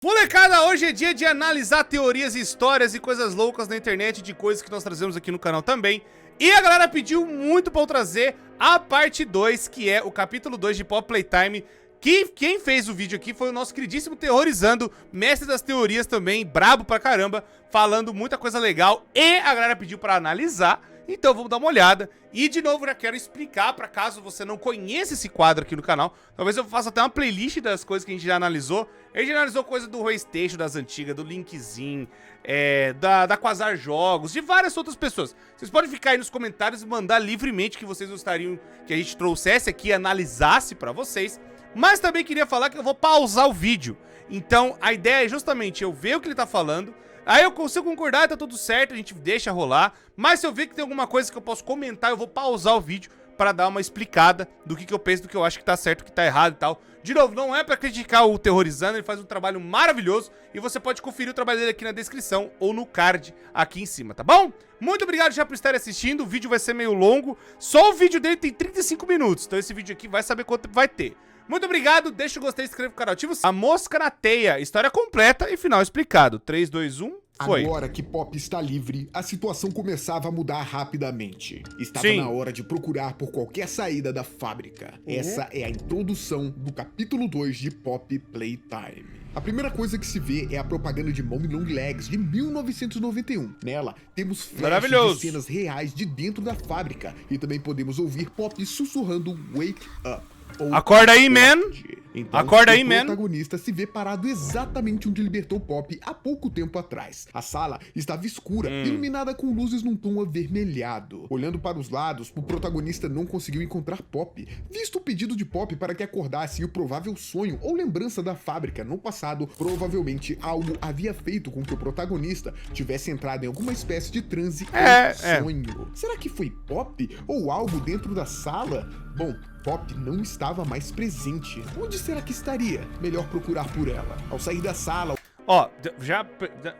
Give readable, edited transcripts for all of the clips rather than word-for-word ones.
Molecada, hoje é dia de analisar teorias, histórias e coisas loucas na internet de coisas que nós trazemos aqui no canal também. E a galera pediu muito pra eu trazer a parte 2, que é o capítulo 2 de Poppy Playtime. Que quem fez o vídeo aqui foi o nosso queridíssimo Terrorizando, mestre das teorias também, brabo pra caramba, falando muita coisa legal. E a galera pediu pra analisar, então vamos dar uma olhada. E de novo já quero explicar, pra caso você não conheça esse quadro aqui no canal, talvez eu faça até uma playlist das coisas que a gente já analisou. A gente analisou coisa do PlayStation das antigas, do Linkzinho, da Quasar Jogos, de várias outras pessoas. Vocês podem ficar aí nos comentários e mandar livremente que vocês gostariam que a gente trouxesse aqui e analisasse pra vocês. Mas também queria falar que eu vou pausar o vídeo. Então a ideia é justamente eu ver o que ele tá falando. Aí eu consigo concordar, tá tudo certo, a gente deixa rolar. Mas se eu ver que tem alguma coisa que eu posso comentar, eu vou pausar o vídeo pra dar uma explicada do que eu penso, do que eu acho que tá certo, que tá errado e tal. De novo, não é pra criticar o Terrorizando, ele faz um trabalho maravilhoso. E você pode conferir o trabalho dele aqui na descrição ou no card aqui em cima, tá bom? Muito obrigado já por estar assistindo, o vídeo vai ser meio longo. Só o vídeo dele tem 35 minutos, então esse vídeo aqui vai saber quanto vai ter. Muito obrigado, deixa o gostei, se inscreva no canal, ativa a mosca na teia, história completa e final explicado. 3, 2, 1, foi. Agora que Poppy está livre, a situação começava a mudar rapidamente. Estava Sim. na hora de procurar por qualquer saída da fábrica. Essa é a introdução do capítulo 2 de Poppy Playtime. A primeira coisa que se vê é a propaganda de Mommy Long Legs de 1991. Nela, temos flashes de cenas reais de dentro da fábrica e também podemos ouvir Poppy sussurrando Wake Up. Acorda aí, man! Então, Acorda aí, man! O protagonista se vê parado exatamente onde libertou Poppy há pouco tempo atrás. A sala estava escura, iluminada com luzes num tom avermelhado. Olhando para os lados, o protagonista não conseguiu encontrar Poppy. Visto o pedido de Poppy para que acordasse e o provável sonho ou lembrança da fábrica no passado, provavelmente algo havia feito com que o protagonista tivesse entrado em alguma espécie de transe ou sonho. Será que foi Poppy ou algo dentro da sala? Bom, Poppy não estava mais presente. Onde será que estaria? Melhor procurar por ela. Ao sair da sala... Ó,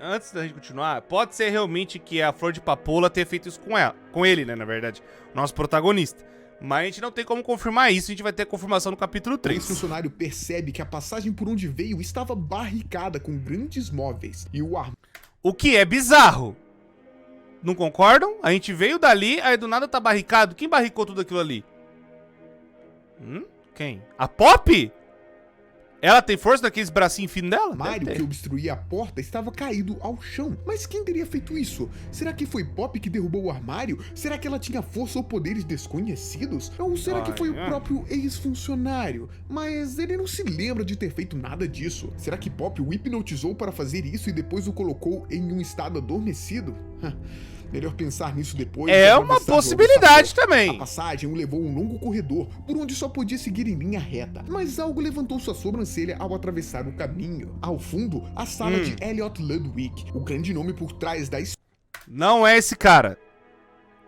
antes da gente continuar, pode ser realmente que a Flor de Papoula tenha feito isso com ele, né, na verdade, o nosso protagonista. Mas a gente não tem como confirmar isso, a gente vai ter a confirmação no capítulo 3. O funcionário percebe que a passagem por onde veio estava barricada com grandes móveis e o que é bizarro. Não concordam? A gente veio dali, aí do nada tá barricado. Quem barricou tudo aquilo ali? Quem? A Poppy? Ela tem força daqueles bracinhos finos dela? O armário que obstruía a porta estava caído ao chão. Mas quem teria feito isso? Será que foi Poppy que derrubou o armário? Será que ela tinha força ou poderes desconhecidos? Ou será que foi o próprio ex-funcionário? Mas ele não se lembra de ter feito nada disso. Será que Poppy o hipnotizou para fazer isso e depois o colocou em um estado adormecido? Melhor pensar nisso depois. É uma possibilidade também. A passagem o levou a um longo corredor, por onde só podia seguir em linha reta. Mas algo levantou sua sobrancelha ao atravessar o caminho. Ao fundo, a sala de Elliot Ludwig, o grande nome por trás da história. Não é esse cara.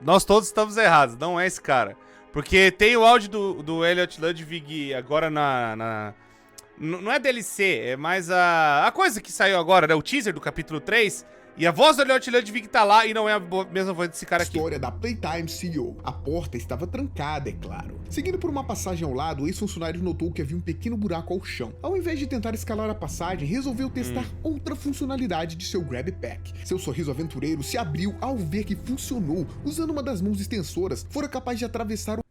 Nós todos estamos errados, não é esse cara. Porque tem o áudio do Elliot Ludwig agora não é DLC, é mais a coisa que saiu agora, né? O teaser do capítulo 3. E a voz do Elliot Ludwig tá lá e não é a mesma voz desse cara aqui. História da Playtime CEO. A porta estava trancada, é claro. Seguindo por uma passagem ao lado, o ex-funcionário notou que havia um pequeno buraco ao chão. Ao invés de tentar escalar a passagem, resolveu testar outra funcionalidade de seu Grab Pack. Seu sorriso aventureiro se abriu ao ver que funcionou. Usando uma das mãos extensoras, fora capaz de atravessar o...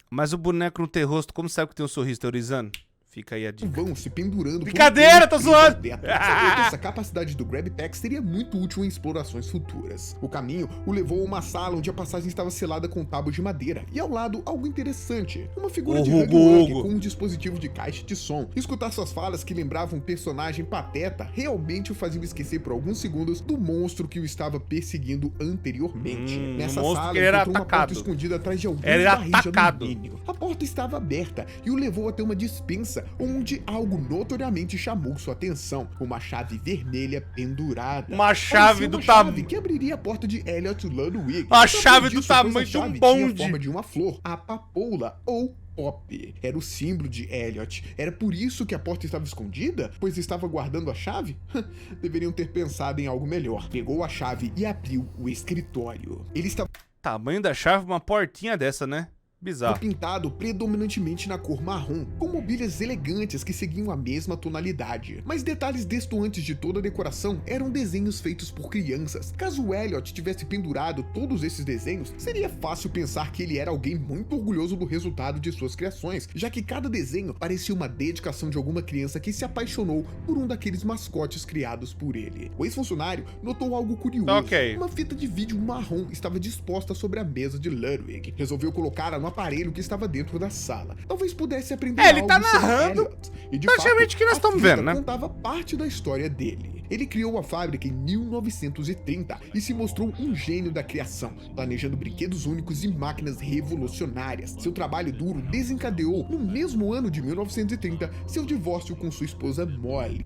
Mas o boneco não tem rosto, como sabe que tem um sorriso Terrorizando? Fica aí a dica. Vão se pendurando. Brincadeira, tô zoando! Essa capacidade do Grab Pack seria muito útil em explorações futuras. O caminho o levou a uma sala onde a passagem estava selada com tábuas de madeira. E ao lado, algo interessante. Uma figura de Huggy com um dispositivo de caixa de som. Escutar suas falas que lembravam um personagem pateta realmente o faziam esquecer por alguns segundos do monstro que o estava perseguindo anteriormente. Nessa sala, encontrou uma porta escondida atrás de alguns barris de alumínio. A porta estava aberta e o levou até uma despensa onde algo notoriamente chamou sua atenção, uma chave vermelha pendurada. Uma chave do tamanho que abriria a porta de Elliot Ludwig. Uma chave do tamanho de um bonde. Tinha a forma de uma flor, a papoula ou Poppy. Era o símbolo de Elliot. Era por isso que a porta estava escondida? Pois estava guardando a chave? Deveriam ter pensado em algo melhor. Pegou a chave e abriu o escritório. Ele estava... Tamanho da chave, uma portinha dessa, né? Bizarro. Foi pintado predominantemente na cor marrom, com mobílias elegantes que seguiam a mesma tonalidade. Mas detalhes destoantes de toda a decoração eram desenhos feitos por crianças. Caso o Elliot tivesse pendurado todos esses desenhos, seria fácil pensar que ele era alguém muito orgulhoso do resultado de suas criações, já que cada desenho parecia uma dedicação de alguma criança que se apaixonou por um daqueles mascotes criados por ele. O ex-funcionário notou algo curioso. Uma fita de vídeo marrom estava disposta sobre a mesa de Ludwig. Resolveu colocá-la no aparelho que estava dentro da sala. Talvez pudesse aprender ele algo tá narrando Elliot. E de praticamente fato, que nós estamos vendo, né? Contava parte da história dele. Ele criou a fábrica em 1930 e se mostrou um gênio da criação, planejando brinquedos únicos e máquinas revolucionárias. Seu trabalho duro desencadeou, no mesmo ano de 1930, seu divórcio com sua esposa Molly.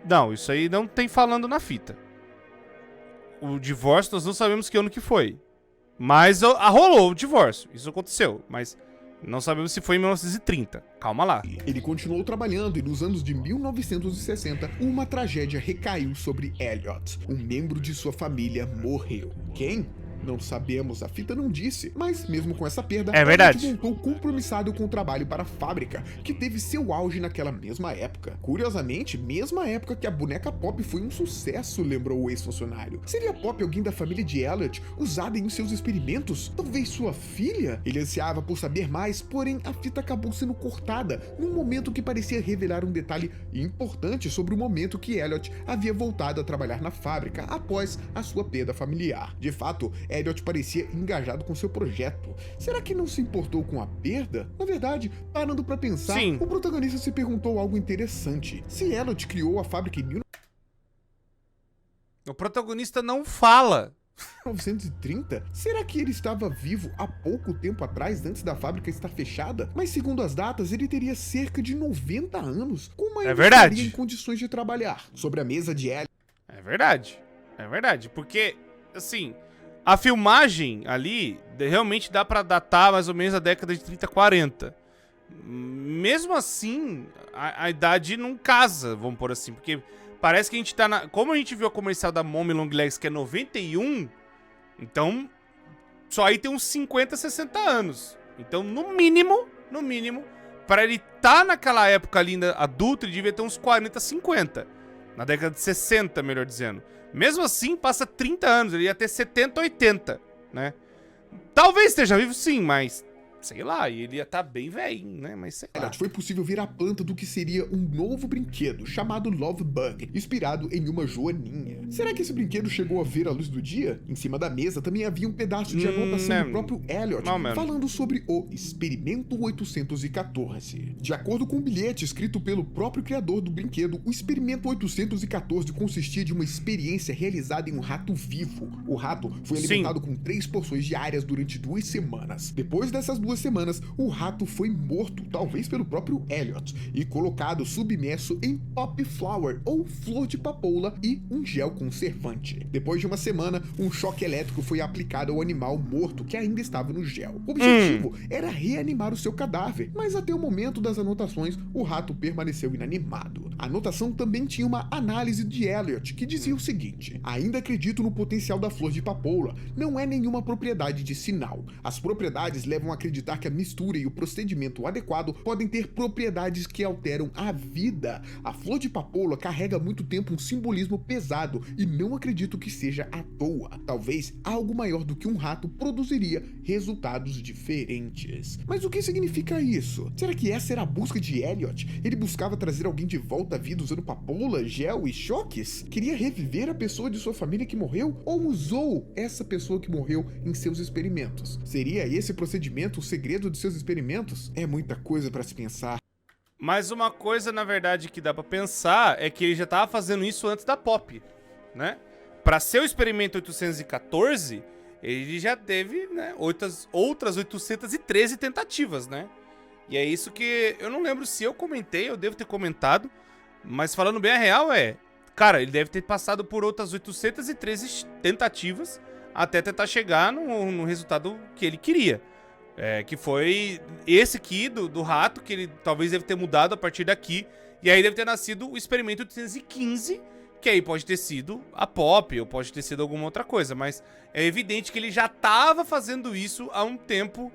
Não, isso aí não tem falando na fita. O divórcio nós não sabemos que ano que foi. Mas rolou o divórcio, isso aconteceu, mas não sabemos se foi em 1930. Calma lá. Ele continuou trabalhando e nos anos de 1960, uma tragédia recaiu sobre Elliot. Um membro de sua família morreu. Quem? Não sabemos, a fita não disse, mas mesmo com essa perda, verdade. Elliot voltou compromissado com o trabalho para a fábrica, que teve seu auge naquela mesma época. Curiosamente, mesma época que a boneca Pop foi um sucesso, lembrou o ex-funcionário. Seria Pop alguém da família de Elliot, usada em seus experimentos? Talvez sua filha? Ele ansiava por saber mais, porém a fita acabou sendo cortada, num momento que parecia revelar um detalhe importante sobre o momento que Elliot havia voltado a trabalhar na fábrica após a sua perda familiar. De fato, Elliot parecia engajado com seu projeto. Será que não se importou com a perda? Na verdade, parando pra pensar, Sim. O protagonista se perguntou algo interessante. Se Elliot criou a fábrica em O protagonista não fala. 1930, será que ele estava vivo há pouco tempo atrás, antes da fábrica estar fechada? Mas segundo as datas, ele teria cerca de 90 anos. Como ele estaria em condições de trabalhar? Sobre a mesa de Elliot. É verdade, porque, assim, a filmagem ali realmente dá pra datar mais ou menos a década de 30, 40. Mesmo assim, a idade não casa, vamos pôr assim, porque parece que a gente tá na... Como a gente viu a comercial da Mommy Long Legs, que é 91, então só aí tem uns 50, 60 anos. Então, no mínimo, para ele tá naquela época ali ainda adulto, ele devia ter uns 40, 50. Na década de 60, melhor dizendo. Mesmo assim, passa 30 anos, ele ia ter 70, 80, né? Talvez esteja vivo sim, mas... sei lá, ele ia estar bem velhinho, né? Mas sei lá. Foi possível ver a planta do que seria um novo brinquedo, chamado Love Bug, inspirado em uma joaninha. Será que esse brinquedo chegou a ver a luz do dia? Em cima da mesa também havia um pedaço de anotação do próprio Elliot, falando sobre o Experimento 814. De acordo com um bilhete escrito pelo próprio criador do brinquedo, o Experimento 814 consistia de uma experiência realizada em um rato vivo. O rato foi alimentado com 3 porções diárias durante 2 semanas. Depois dessas 2 semanas, o rato foi morto, talvez pelo próprio Elliot, e colocado submerso em Pop Flower, ou flor de papoula, e um gel conservante. Depois de uma semana, um choque elétrico foi aplicado ao animal morto que ainda estava no gel. O objetivo era reanimar o seu cadáver, mas até o momento das anotações, o rato permaneceu inanimado. A anotação também tinha uma análise de Elliot, que dizia o seguinte: ainda acredito no potencial da flor de papoula, não é nenhuma propriedade de sinal. As propriedades levam a acreditar que a mistura e o procedimento adequado podem ter propriedades que alteram a vida. A flor de papoula carrega há muito tempo um simbolismo pesado e não acredito que seja à toa. Talvez algo maior do que um rato produziria resultados diferentes. Mas o que significa isso? Será que essa era a busca de Elliot? Ele buscava trazer alguém de volta à vida usando papoula, gel e choques? Queria reviver a pessoa de sua família que morreu? Ou usou essa pessoa que morreu em seus experimentos? Seria esse procedimento o segredo de seus experimentos? É muita coisa para se pensar. Mas uma coisa, na verdade, que dá pra pensar é que ele já tava fazendo isso antes da Pop, né? Pra ser o Experimento 814, ele já teve, né, outras 813 tentativas, né? E é isso que... eu não lembro se eu comentei, eu devo ter comentado, mas falando bem a real cara, ele deve ter passado por outras 813 tentativas até tentar chegar no resultado que ele queria. Que foi esse aqui do rato, que ele talvez deve ter mudado a partir daqui. E aí deve ter nascido o Experimento 815, Que aí pode ter sido a Pop, ou pode ter sido alguma outra coisa, mas é evidente que ele já tava fazendo isso há um tempo,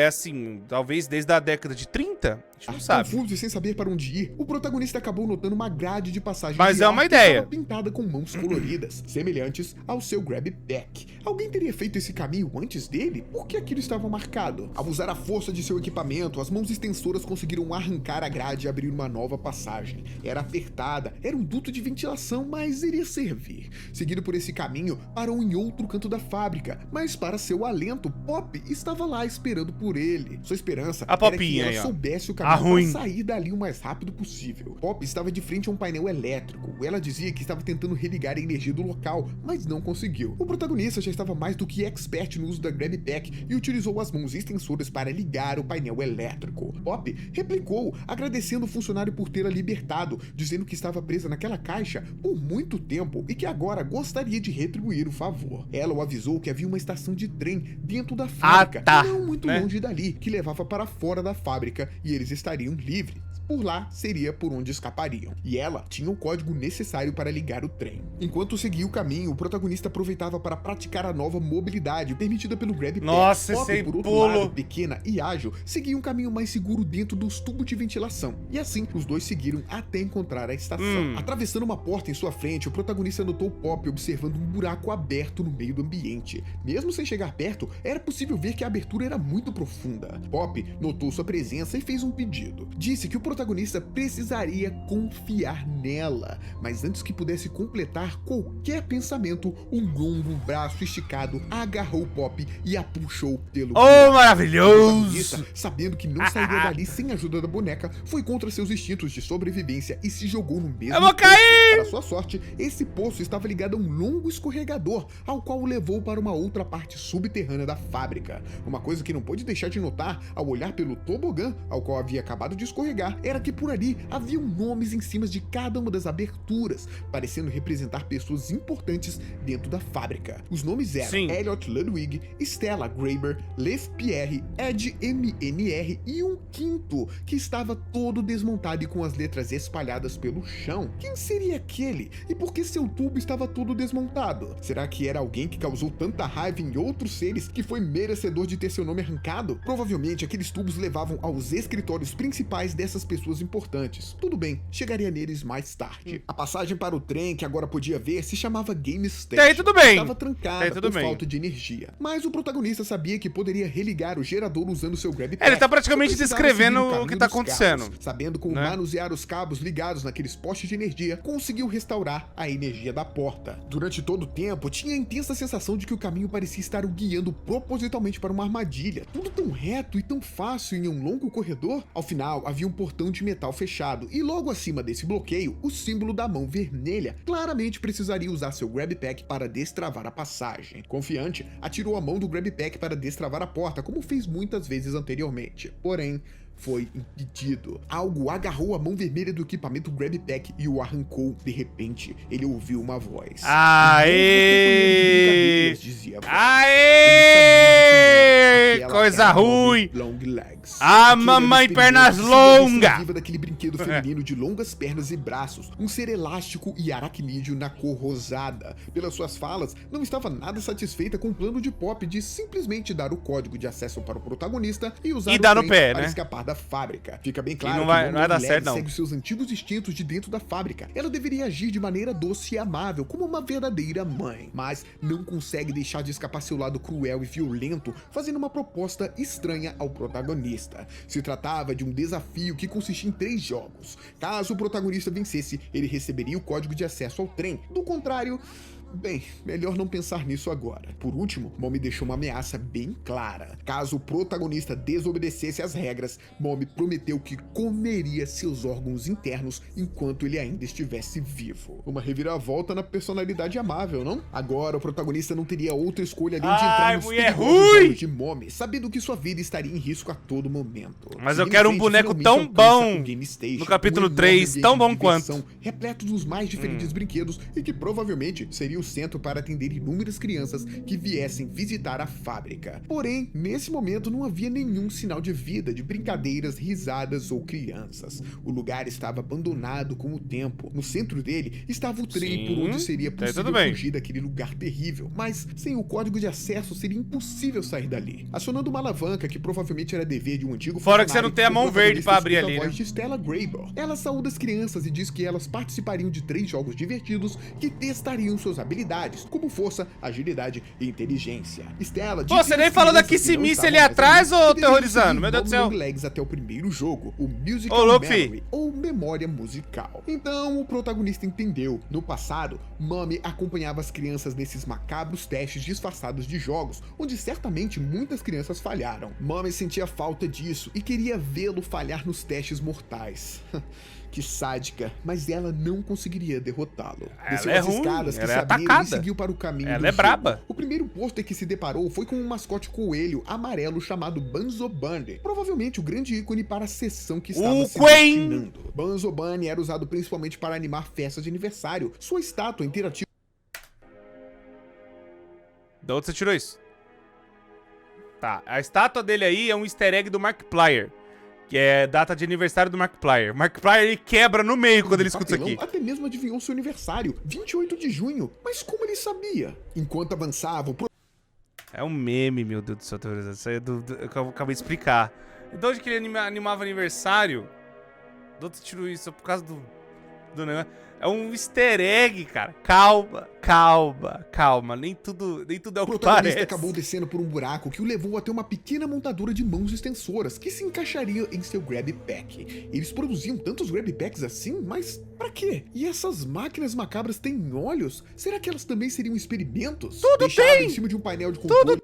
assim, talvez desde a década de 30, a gente não sabe. Confuso e sem saber para onde ir, o protagonista acabou notando uma grade de passagem Mas de é uma ar que ideia. estava pintada com mãos coloridas, semelhantes ao seu grab pack. Alguém teria feito esse caminho antes dele? Por que aquilo estava marcado? Ao usar a força de seu equipamento, as mãos extensoras conseguiram arrancar a grade e abrir uma nova passagem. Era apertada, era um duto de ventilação, mas iria servir. Seguido por esse caminho, parou em outro canto da fábrica, mas para seu alento, Pop estava lá esperando por ele. Sua esperança era que ela soubesse o caminho para sair dali o mais rápido possível. Pop estava de frente a um painel elétrico. Ela dizia que estava tentando religar a energia do local, mas não conseguiu. O protagonista já estava mais do que expert no uso da grab pack e utilizou as mãos extensoras para ligar o painel elétrico. Pop replicou, agradecendo o funcionário por tê-la libertado, dizendo que estava presa naquela caixa por muito tempo e que agora gostaria de retribuir o favor. Ela o avisou que havia uma estação de trem dentro da fábrica, não muito longe dali, que levava para fora da fábrica e eles estariam livres. Por lá seria por onde escapariam. E ela tinha o código necessário para ligar o trem. Enquanto seguia o caminho, o protagonista aproveitava para praticar a nova mobilidade permitida pelo grab pack. Nossa, Pop, por outro lado, pequena e ágil, seguia um caminho mais seguro dentro dos tubos de ventilação. E assim, os dois seguiram até encontrar a estação. Atravessando uma porta em sua frente, o protagonista notou Pop observando um buraco aberto no meio do ambiente. Mesmo sem chegar perto, era possível ver que a abertura era muito profunda. Pop notou sua presença e fez um pedido. Disse que o protagonista precisaria confiar nela, mas antes que pudesse completar qualquer pensamento, um longo braço esticado agarrou Pop e a puxou pelo buraco. Maravilhoso! Sabendo que não sairia dali sem a ajuda da boneca, foi contra seus instintos de sobrevivência e se jogou no mesmo poço. Para sua sorte, esse poço estava ligado a um longo escorregador, ao qual o levou para uma outra parte subterrânea da fábrica. Uma coisa que não pôde deixar de notar ao olhar pelo tobogã, ao qual havia acabado de escorregar, era que por ali haviam nomes em cima de cada uma das aberturas, parecendo representar pessoas importantes dentro da fábrica. Os nomes eram Elliot Ludwig, Stella Graeber, Lev Pierre, Ed MNR e um quinto, que estava todo desmontado e com as letras espalhadas pelo chão. Quem seria aquele? E por que seu tubo estava todo desmontado? Será que era alguém que causou tanta raiva em outros seres que foi merecedor de ter seu nome arrancado? Provavelmente aqueles tubos levavam aos escritórios principais dessas pessoas importantes. Tudo bem, chegaria neles mais tarde. A passagem para o trem, que agora podia ver, se chamava Game Station. Daí tudo bem. Estava trancada por falta de energia. Mas o protagonista sabia que poderia religar o gerador usando seu grab pack. Ele tá praticamente descrevendo o que tá acontecendo. Cabos. Sabendo como manusear os cabos ligados naqueles postes de energia, conseguiu restaurar a energia da porta. Durante todo o tempo, tinha a intensa sensação de que o caminho parecia estar o guiando propositalmente para uma armadilha. Tudo tão reto e tão fácil em um longo corredor. Ao final, havia um portão de metal fechado e logo acima desse bloqueio, o símbolo da mão vermelha. Claramente precisaria usar seu grab pack para destravar a passagem. Confiante, atirou a mão do grab pack para destravar a porta, como fez muitas vezes anteriormente. Porém, foi impedido. Algo agarrou a mão vermelha do equipamento grab pack e o arrancou. De repente, ele ouviu uma voz. Aê! Dizia, aê! Coisa ruim! Ah, mamãe, pernas longas! Viva daquele brinquedo feminino de longas pernas e braços, um ser elástico e aracnídeo na cor rosada. Pelas suas falas, não estava nada satisfeita com o plano de Pop de simplesmente dar o código de acesso para o protagonista e usar o trem para escapar da fábrica. Fica bem claro não vai dar certo, não. Segue os seus antigos instintos de dentro da fábrica. Ela deveria agir de maneira doce e amável, como uma verdadeira mãe, mas não consegue deixar de escapar seu lado cruel e violento, fazendo uma proposta estranha ao protagonista. Se tratava de um desafio que consistia em 3 jogos. Caso o protagonista vencesse, ele receberia o código de acesso ao trem. Do contrário, bem, melhor não pensar nisso agora. Por último, Mommy deixou uma ameaça bem clara. Caso o protagonista desobedecesse às regras, Mommy prometeu que comeria seus órgãos internos enquanto ele ainda estivesse vivo. Uma reviravolta na personalidade amável, não? Agora o protagonista não teria outra escolha além de entrar nos perigosos olhos de Mommy, sabendo que sua vida estaria em risco a todo momento. Mas eu quero um boneco tão bom no capítulo 3, tão bom quanto. Repleto dos mais diferentes brinquedos e que provavelmente seria seria o centro para atender inúmeras crianças que viessem visitar a fábrica. Porém, nesse momento não havia nenhum sinal de vida, de brincadeiras, risadas ou crianças. O lugar estava abandonado com o tempo. No centro dele estava o trem por onde seria possível fugir daquele lugar terrível, mas sem o código de acesso seria impossível sair dali. Acionando uma alavanca que provavelmente era dever de um antigo fora que você não tem a mão verde pra abrir ali, né? De Stella Grable. Ela saúda as crianças e diz que elas participariam de 3 jogos divertidos que testariam suas habilidades, como força, agilidade e inteligência. Stella disse você nem falou da Kissimice ali atrás, ô terrorizando? Meu Deus do céu. Legs até o primeiro jogo, o Musical Memory, ou Memória Musical. Então, o protagonista entendeu. No passado, Mummy acompanhava as crianças nesses macabros testes disfarçados de jogos, onde certamente muitas crianças falharam. Mummy sentia falta disso e queria vê-lo falhar nos testes mortais. Que sádica, mas ela não conseguiria derrotá-lo. Desceu as escadas que se abriram e seguiu para o caminho do braba. O primeiro pôster que se deparou foi com um mascote coelho amarelo chamado Buns Bunny, provavelmente o grande ícone para a sessão que estava se destinando. Buns Bunny era usado principalmente para animar festas de aniversário. Sua estátua interativa... Da onde você tirou isso? Tá, a estátua dele aí é um easter egg do Markiplier, que é data de aniversário do Markiplier. Markiplier ele quebra no meio quando ele escuta isso aqui. Até mesmo adivinhou seu aniversário, 28 de junho. Mas como ele sabia? Enquanto avançava, é um meme, meu Deus do céu, isso aí eu acabei de explicar. De onde que ele animava aniversário? De onde você tirou isso? Por causa do negócio. É um easter egg, cara. Calma. Nem tudo é o que parece. O protagonista acabou descendo por um buraco que o levou até uma pequena montadora de mãos extensoras que se encaixaria em seu Grab Pack. Eles produziam tantos Grab Packs assim, mas pra quê? E essas máquinas macabras têm olhos? Será que elas também seriam experimentos? Tudo tem! Em cima de um painel de controle.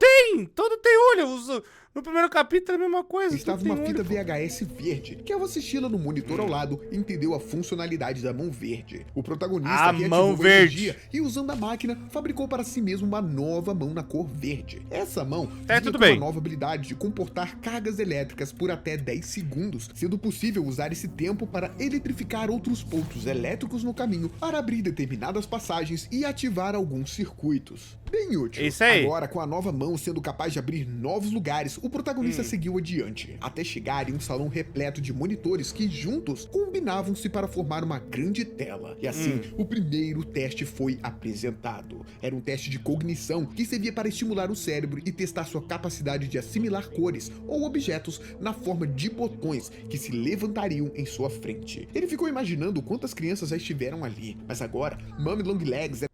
Tudo tem olho. No primeiro capítulo é a mesma coisa. Estava uma fita VHS verde, que ao assisti-la no monitor ao lado, entendeu a funcionalidade da mão verde. O protagonista reativou a energia e, usando a máquina, fabricou para si mesmo uma nova mão na cor verde. Essa mão tinha uma nova habilidade de comportar cargas elétricas por até 10 segundos, sendo possível usar esse tempo para eletrificar outros pontos elétricos no caminho, para abrir determinadas passagens e ativar alguns circuitos. Bem útil. Isso aí. Agora, com a nova mão sendo capaz de abrir novos lugares, o protagonista seguiu adiante, até chegar em um salão repleto de monitores que juntos combinavam-se para formar uma grande tela. E assim, o primeiro teste foi apresentado. Era um teste de cognição que servia para estimular o cérebro e testar sua capacidade de assimilar cores ou objetos na forma de botões que se levantariam em sua frente. Ele ficou imaginando quantas crianças já estiveram ali, mas agora, Mummy Longlegs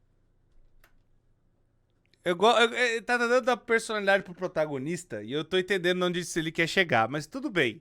tá dando a personalidade pro protagonista e eu tô entendendo onde ele quer chegar, mas tudo bem.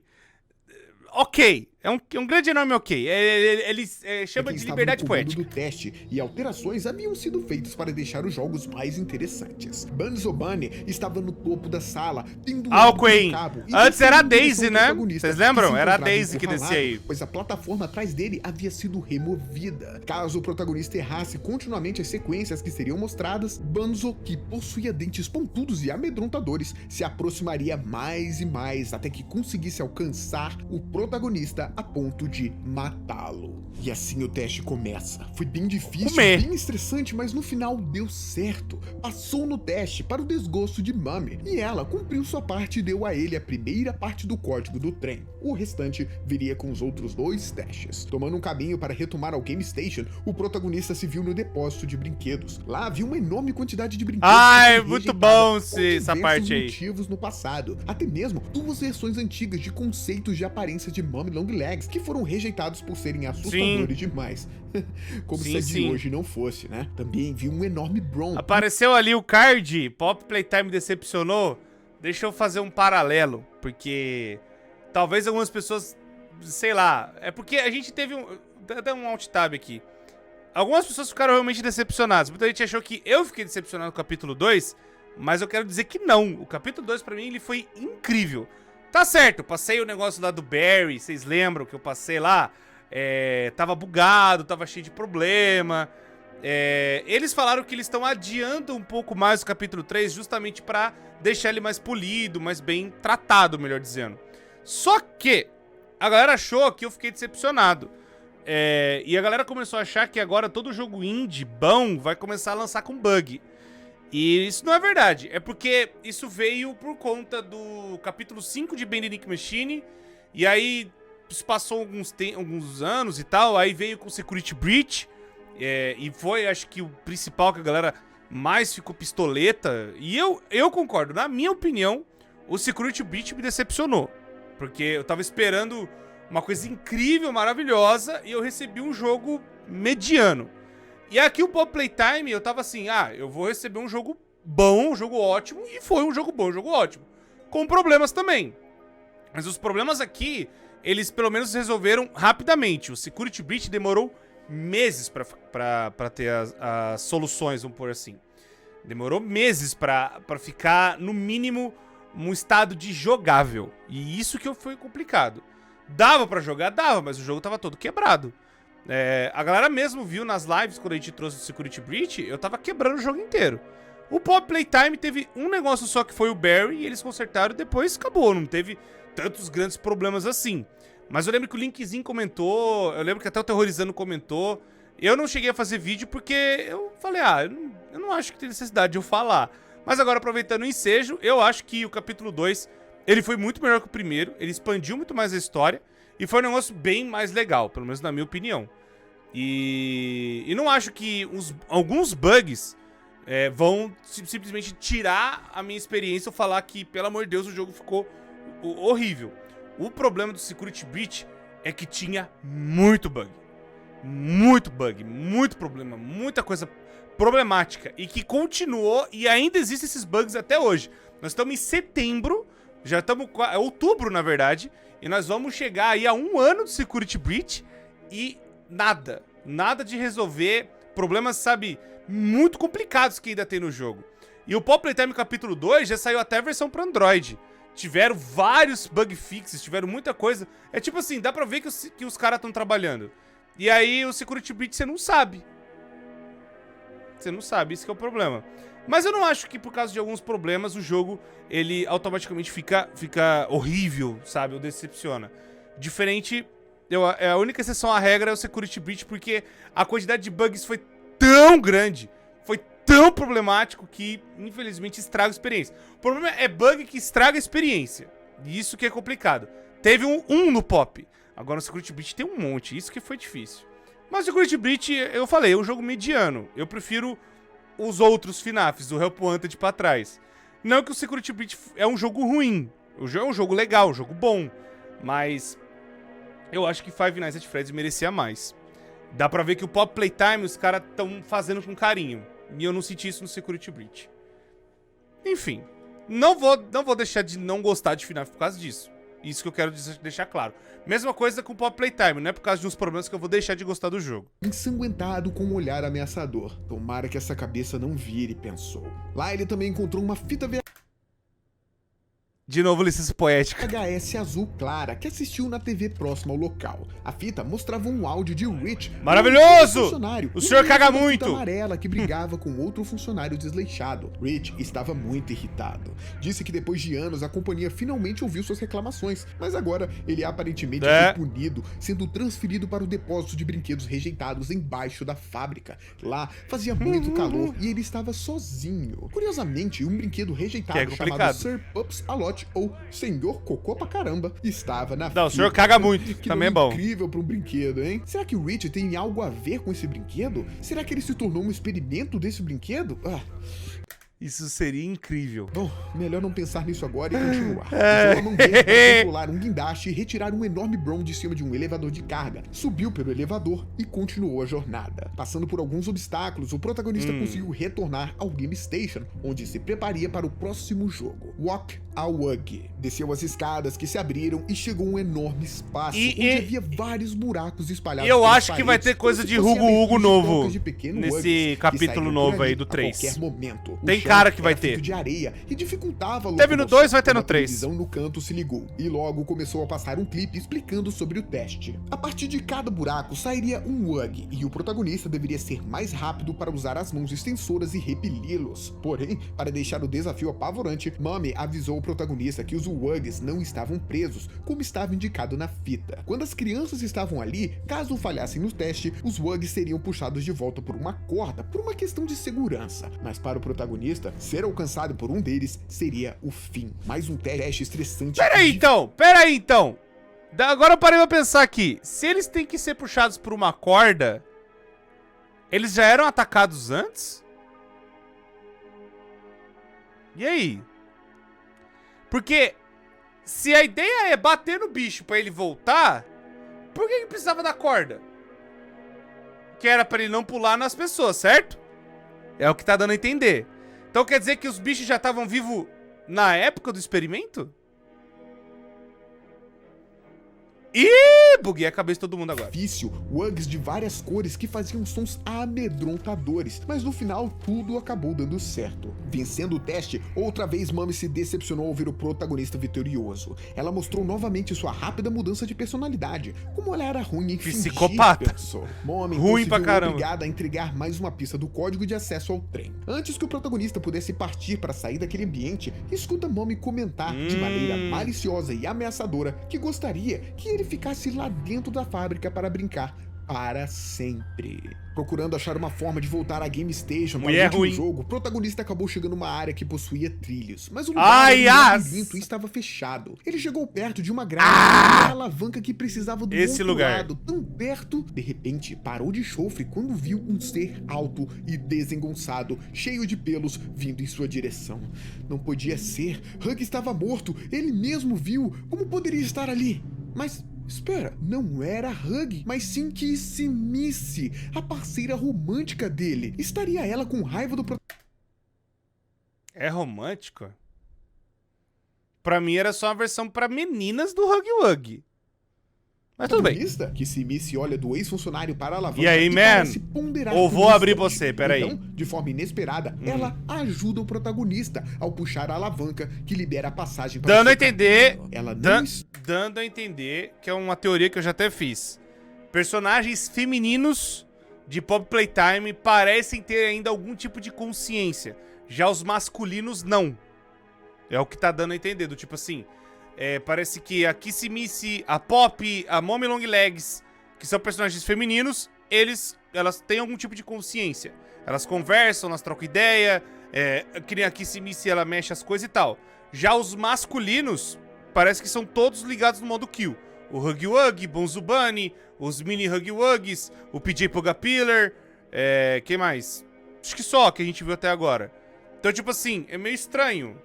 Ok, é um grande nome ok. Ele chama de liberdade poética. Do teste e alterações haviam sido feitas para deixar os jogos mais interessantes. Buns Bunny estava no topo da sala, pendurado no cabo. Antes era a Daisy, né? Vocês lembram? Era a Daisy que descia aí. Pois a plataforma atrás dele havia sido removida. Caso o protagonista errasse continuamente as sequências que seriam mostradas, Bunzo, que possuía dentes pontudos e amedrontadores, se aproximaria mais e mais até que conseguisse alcançar o protagonista a ponto de matá-lo. E assim o teste começa. Foi bem difícil, bem estressante, mas no final deu certo. Passou no teste para o desgosto de Mummy, e ela cumpriu sua parte e deu a ele a primeira parte do código do trem. O restante viria com os outros 2 testes. Tomando um caminho para retomar ao Game Station, o protagonista se viu no depósito de brinquedos. Lá havia uma enorme quantidade de brinquedos. Ai, muito bom essa parte aí. Motivos no passado. Até mesmo 2 versões antigas de conceitos de aparência de Mummy Longlegs que foram rejeitados por serem assustadores demais. Como se a de hoje não fosse, né? Também vi um enorme Bron. Apareceu ali o card, Pop Playtime decepcionou. Deixa eu fazer um paralelo, porque talvez algumas pessoas, sei lá, é porque a gente teve dá um alt tab aqui. Algumas pessoas ficaram realmente decepcionadas. Muita gente achou que eu fiquei decepcionado com o capítulo 2, mas eu quero dizer que não. O capítulo 2 pra mim ele foi incrível. Tá certo, eu passei o negócio lá do Barry, vocês lembram que eu passei lá? Tava bugado, tava cheio de problema. Eles falaram que eles estão adiando um pouco mais o capítulo 3 justamente pra deixar ele mais polido, mais bem tratado, melhor dizendo. Só que a galera achou que eu fiquei decepcionado. E a galera começou a achar que agora todo jogo indie bom vai começar a lançar com bug. E isso não é verdade. É porque isso veio por conta do capítulo 5 de Bandit Machine. E aí isso passou alguns anos e tal. Aí veio com Security Breach. E foi, acho que, o principal que a galera mais ficou pistoleta. E eu concordo. Na minha opinião, o Security Breach me decepcionou. Porque eu tava esperando uma coisa incrível, maravilhosa. E eu recebi um jogo mediano. E aqui o Pop Playtime, eu tava assim, eu vou receber um jogo bom, um jogo ótimo, e foi um jogo bom, um jogo ótimo. Com problemas também. Mas os problemas aqui, eles pelo menos resolveram rapidamente. O Security Breach demorou meses pra ter as soluções, vamos pôr assim. Demorou meses pra ficar, no mínimo, um estado de jogável. E isso que foi complicado. Dava pra jogar? Dava, mas o jogo tava todo quebrado. A galera mesmo viu nas lives, quando a gente trouxe o Security Breach, eu tava quebrando o jogo inteiro. O Pop Playtime teve um negócio só que foi o Barry, e eles consertaram e depois acabou. Não teve tantos grandes problemas assim. Mas eu lembro que o Linkzinho comentou, eu lembro que até o Terrorizando comentou. Eu não cheguei a fazer vídeo porque eu falei, eu não acho que tem necessidade de eu falar. Mas agora, aproveitando o ensejo, eu acho que o capítulo 2, ele foi muito melhor que o primeiro, ele expandiu muito mais a história. E foi um negócio bem mais legal, pelo menos na minha opinião. E não acho que alguns bugs vão simplesmente tirar a minha experiência ou falar que, pelo amor de Deus, o jogo ficou horrível. O problema do Security Breach é que tinha muito bug. Muito bug, muito problema, muita coisa problemática. E que continuou e ainda existem esses bugs até hoje. Nós estamos em setembro, já estamos em outubro, na verdade. E nós vamos chegar aí a 1 ano do Security Breach e nada de resolver problemas, sabe, muito complicados que ainda tem no jogo. E o Pop Playtime capítulo 2 já saiu até a versão para Android. Tiveram vários bug fixes, tiveram muita coisa. É tipo assim, dá pra ver que os caras estão trabalhando. E aí o Security Breach você não sabe. Você não sabe, isso que é o problema. Mas eu não acho que por causa de alguns problemas o jogo, ele automaticamente fica horrível, sabe? Ou decepciona. Diferente, a única exceção à regra é o Security Breach, porque a quantidade de bugs foi tão grande, foi tão problemático que, infelizmente, estraga a experiência. O problema é bug que estraga a experiência. E isso que é complicado. Teve um no Pop. Agora no Security Breach tem um monte, isso que foi difícil. Mas o Security Breach, eu falei, é um jogo mediano. Eu prefiro os outros FNAFs, o Help Wanted pra trás. Não que o Security Breach é um jogo ruim. É um jogo legal, um jogo bom. Mas eu acho que Five Nights at Freddy's merecia mais. Dá pra ver que o Pop Playtime os caras estão fazendo com carinho. E eu não senti isso no Security Breach. Enfim, não vou deixar de não gostar de FNAF por causa disso. Isso que eu quero deixar claro. Mesma coisa com o Pop Playtime, não é por causa de uns problemas que eu vou deixar de gostar do jogo. Ensanguentado com um olhar ameaçador. Tomara que essa cabeça não vire, pensou. Lá ele também encontrou uma fita De novo, licença poética. VHS azul clara que assistiu na TV próxima ao local. A fita mostrava um áudio de Rich. Maravilhoso! O senhor caga muito! Fita amarela que brigava com outro funcionário desleixado. Rich estava muito irritado. Disse que depois de anos a companhia finalmente ouviu suas reclamações, mas agora ele aparentemente foi punido, sendo transferido para o depósito de brinquedos rejeitados embaixo da fábrica. Lá fazia muito calor e ele estava sozinho. Curiosamente, um brinquedo rejeitado chamado Sir Pups a Lot, ou Senhor Cocô pra Caramba, estava na fita. Não, o senhor caga muito, que também é bom. Incrível pra um brinquedo, hein? Será que o Rich tem algo a ver com esse brinquedo? Será que ele se tornou um experimento desse brinquedo? Isso seria incrível. Bom, melhor não pensar nisso agora e continuar. Usou a mão dele para controlar um guindaste e retirar um enorme Bron de cima de um elevador de carga. Subiu pelo elevador e continuou a jornada. Passando por alguns obstáculos, o protagonista conseguiu retornar ao Game Station, onde se prepararia para o próximo jogo, Walk a Wug. Desceu as escadas que se abriram e chegou a um enorme espaço onde havia vários buracos espalhados. E eu acho que vai ter coisa de Hugo novo nesse capítulo novo aí do 3. A qualquer momento. Tem cara que vai ter. De areia e dificultava a Teve no 2, vai ter no 3. A televisão no canto se ligou e logo começou a passar um clipe explicando sobre o teste. A partir de cada buraco sairia um Wug e o protagonista deveria ser mais rápido para usar as mãos extensoras e repeli-los. Porém, para deixar o desafio apavorante, Mummy avisou o protagonista que os Wugs não estavam presos, como estava indicado na fita. Quando as crianças estavam ali, caso falhassem no teste, os Wugs seriam puxados de volta por uma corda, por uma questão de segurança. Mas para o protagonista, ser alcançado por um deles seria o fim. Mais um teste estressante. Peraí então. Agora eu parei pra pensar aqui. Se eles têm que ser puxados por uma corda, eles já eram atacados antes? E aí? Porque se a ideia é bater no bicho pra ele voltar, por que precisava da corda? Que era pra ele não pular nas pessoas, certo? É o que tá dando a entender. Então quer dizer que os bichos já estavam vivos na época do experimento? Ih, buguei a cabeça de todo mundo agora. Difícil, Wugs de várias cores que faziam sons amedrontadores, mas no final tudo acabou dando certo. Vencendo o teste, outra vez Mummy se decepcionou ao ver o protagonista vitorioso. Ela mostrou novamente sua rápida mudança de personalidade, como ela era ruim em psicopata. Mummy Ruim pra caramba. Obrigada a entregar mais uma pista do código de acesso ao trem. Antes que o protagonista pudesse partir para sair daquele ambiente, escuta Mummy comentar de maneira maliciosa e ameaçadora que gostaria que ele ficasse lá dentro da fábrica para brincar para sempre. Procurando achar uma forma de voltar à Game Station para o último jogo, o protagonista acabou chegando numa área que possuía trilhos, mas o lugar do labirinto estava fechado. Ele chegou perto de uma grade e uma alavanca que precisava do outro lado, tão perto, de repente parou de chofre quando viu um ser alto e desengonçado, cheio de pelos, vindo em sua direção. Não podia ser, Hug estava morto, ele mesmo viu, como poderia estar ali? Mas espera, não era Hug, mas sim Kissimisse, a parceira romântica dele. Estaria ela com raiva do É romântico? Pra mim era só uma versão pra meninas do Hug Wug. Mas tudo bem. Kissimisse olha do ex-funcionário para a alavanca. E aí, man? Ou vou abrir você, peraí. Então, de forma inesperada, ela ajuda o protagonista ao puxar a alavanca que libera a passagem para dando a entender, ela não... dando a entender que é uma teoria que eu já até fiz. Personagens femininos de Pop Playtime parecem ter ainda algum tipo de consciência. Já os masculinos, não. É o que tá dando a entender, do tipo assim... parece que a Kissimisse, a Pop, a Mommy Long Legs, que são personagens femininos, elas têm algum tipo de consciência. Elas conversam, elas trocam ideia, que nem a Kissimisse, ela mexe as coisas e tal. Já os masculinos, parece que são todos ligados no modo kill. O Huggy Wuggy, Bonzo Bunny, os mini Huggy Wuggies, o PJ Pogapillar, quem mais? Acho que só que a gente viu até agora. Então, tipo assim, é meio estranho.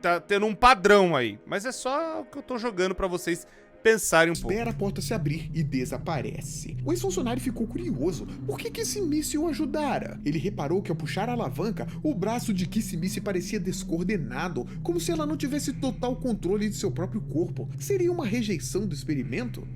Tá tendo um padrão aí. Mas é só o que eu tô jogando pra vocês pensarem um pouco. Espera a porta se abrir e desaparece. O ex-funcionário ficou curioso. Por que Kissimisse o ajudara? Ele reparou que ao puxar a alavanca, o braço de Kissimisse parecia descoordenado, como se ela não tivesse total controle de seu próprio corpo. Seria uma rejeição do experimento?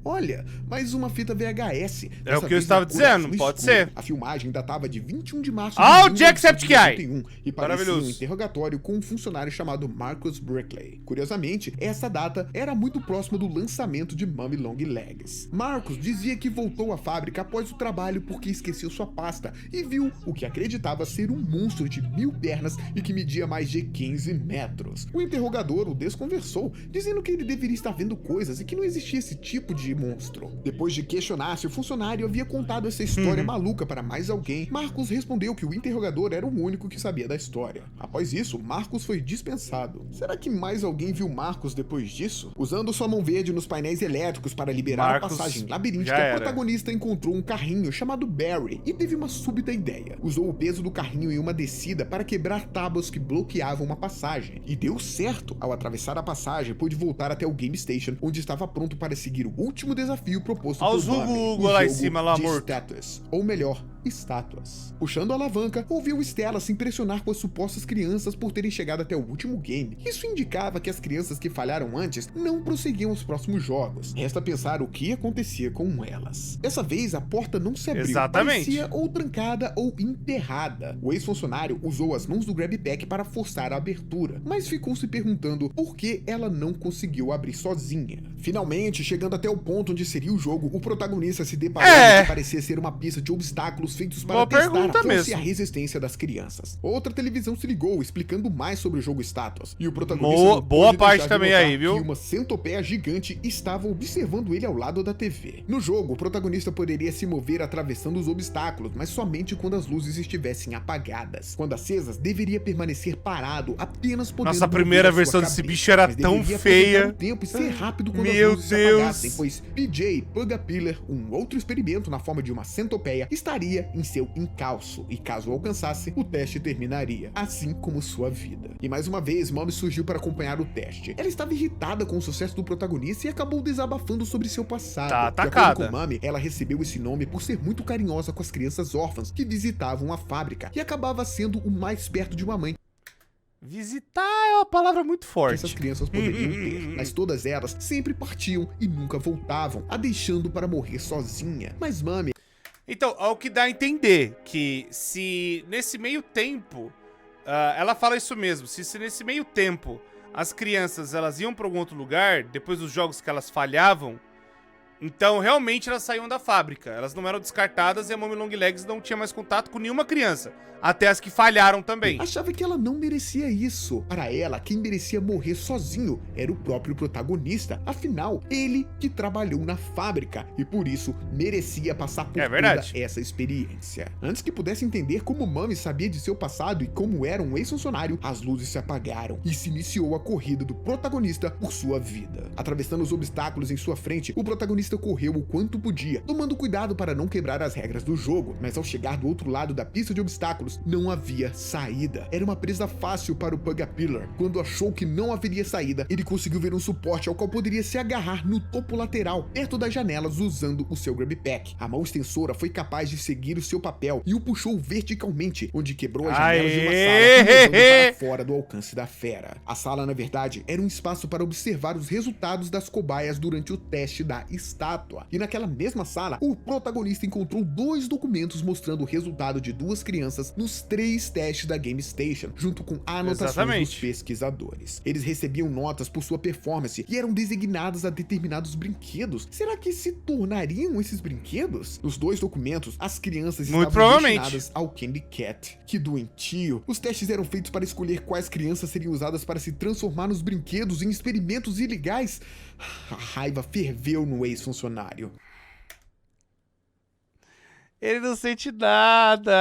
Olha, mais uma fita VHS. É o que eu estava dizendo, pode ser. A filmagem datava de 21 de março de 1991 e parecia um interrogatório com um funcionário chamado Marcus Brickley. Curiosamente, essa data era muito próxima do lançamento de Mummy Long Legs. Marcus dizia que voltou à fábrica após o trabalho porque esqueceu sua pasta e viu o que acreditava ser um monstro de 1000 pernas e que media mais de 15 metros. O interrogador o desconversou, dizendo que ele deveria estar vendo coisas e que não existia esse tipo de monstro. Depois de questionar se o funcionário havia contado essa história maluca para mais alguém, Marcus respondeu que o interrogador era o único que sabia da história. Após isso, Marcus foi dispensado. Será que mais alguém viu Marcus depois disso? Usando sua mão verde nos painéis elétricos para liberar a passagem labiríntica, o protagonista encontrou um carrinho chamado Barry e teve uma súbita ideia. Usou o peso do carrinho em uma descida para quebrar tábuas que bloqueavam uma passagem. E deu certo. Ao atravessar a passagem, pôde voltar até o Game Station, onde estava pronto para seguir o último desafio proposto por Mummy, lá em cima, lá morto. Status, ou melhor, estátuas. Puxando a alavanca, ouviu Stella se impressionar com as supostas crianças por terem chegado até o último game. Isso indicava que as crianças que falharam antes não prosseguiam aos próximos jogos. Resta pensar o que acontecia com elas. Dessa vez, a porta não se abriu. Exatamente. Parecia ou trancada ou enterrada. O ex-funcionário usou as mãos do Grab Pack para forçar a abertura, mas ficou se perguntando por que ela não conseguiu abrir sozinha. Finalmente, chegando até o ponto onde seria o jogo, o protagonista se deparou com o que parecia ser uma pista de obstáculos feitos para testar a força e a resistência das crianças. Outra televisão se ligou, explicando mais sobre o jogo Estátuas. E o protagonista boa parte também aí, viu? Que uma centopeia gigante estava observando ele ao lado da TV. No jogo, o protagonista poderia se mover atravessando os obstáculos, mas somente quando as luzes estivessem apagadas. Quando acesas, deveria permanecer parado, apenas podendo... Nossa, a primeira versão desse bicho era tão feia. O tempo e ser rápido quando Meu as luzes Deus. se apagassem, pois PJ Pugapiller, um outro experimento na forma de uma centopeia, estaria em seu encalço, e caso o alcançasse, o teste terminaria, assim como sua vida. E mais uma vez, Mommy surgiu para acompanhar o teste. Ela estava irritada com o sucesso do protagonista e acabou desabafando sobre seu passado. Tá De acordo atacada. com Mommy, ela recebeu esse nome por ser muito carinhosa com as crianças órfãs que visitavam a fábrica, e acabava sendo o mais perto de uma mãe Visitar é uma palavra muito que forte. essas crianças poderiam ter, mas todas elas sempre partiam e nunca voltavam, a deixando para morrer sozinha. Mas Mommy... Então, ao que dá a entender que se nesse meio tempo, ela fala isso mesmo, se nesse meio tempo as crianças elas iam para algum outro lugar, depois dos jogos que elas falhavam, então realmente elas saíam da fábrica, elas não eram descartadas e a Mommy Long Legs não tinha mais contato com nenhuma criança, até as que falharam também. achava que ela não merecia isso. Para ela, quem merecia morrer sozinho era o próprio protagonista. Afinal, ele que trabalhou na fábrica e por isso merecia passar por toda essa experiência. Antes que pudesse entender como Mommy sabia de seu passado e como era um ex-funcionário, as luzes se apagaram e se iniciou a corrida do protagonista por sua vida. Atravessando os obstáculos em sua frente, o protagonista correu o quanto podia, tomando cuidado para não quebrar as regras do jogo, mas ao chegar do outro lado da pista de obstáculos, não havia saída. Era uma presa fácil para o Pugapiller. Quando achou que não haveria saída, ele conseguiu ver um suporte ao qual poderia se agarrar no topo lateral, perto das janelas, usando o seu Grab Pack. A mão extensora foi capaz de seguir o seu papel e o puxou verticalmente, onde quebrou as janelas de uma sala, levando para fora do alcance da fera. A sala, na verdade, era um espaço para observar os resultados das cobaias durante o teste da estátua. E naquela mesma sala, o protagonista encontrou 2 documentos mostrando o resultado de 2 crianças nos 3 testes da Game Station, junto com anotações dos pesquisadores. Eles recebiam notas por sua performance e eram designadas a determinados brinquedos. Será que se tornariam esses brinquedos? Nos 2 documentos, as crianças estavam destinadas ao Candy Cat. Que doentio! Os testes eram feitos para escolher quais crianças seriam usadas para se transformar nos brinquedos em experimentos ilegais. A raiva ferveu no ex-funcionário. Ele não sente nada.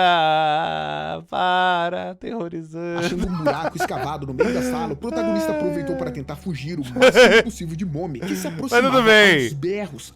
Para, aterrorizando. Achando um buraco escavado no meio da sala, o protagonista aproveitou para tentar fugir o máximo possível de Mommy, que se aproximava aos berros,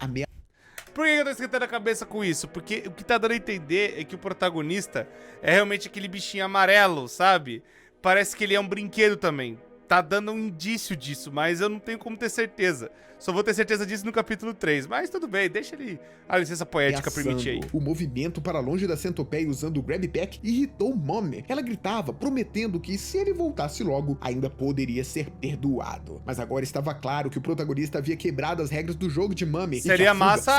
Por que eu tô esquentando a cabeça com isso? Porque o que tá dando a entender é que o protagonista é realmente aquele bichinho amarelo, sabe? Parece que ele é um brinquedo também. Tá dando um indício disso, mas eu não tenho como ter certeza. Só vou ter certeza disso no capítulo 3. Mas tudo bem, deixa ele a licença poética permitir aí. O movimento para longe da centopeia usando o Grab Pack irritou Mommy. Ela gritava, prometendo que se ele voltasse logo, ainda poderia ser perdoado. Mas agora estava claro que o protagonista havia quebrado as regras do jogo de Mommy. Seria massa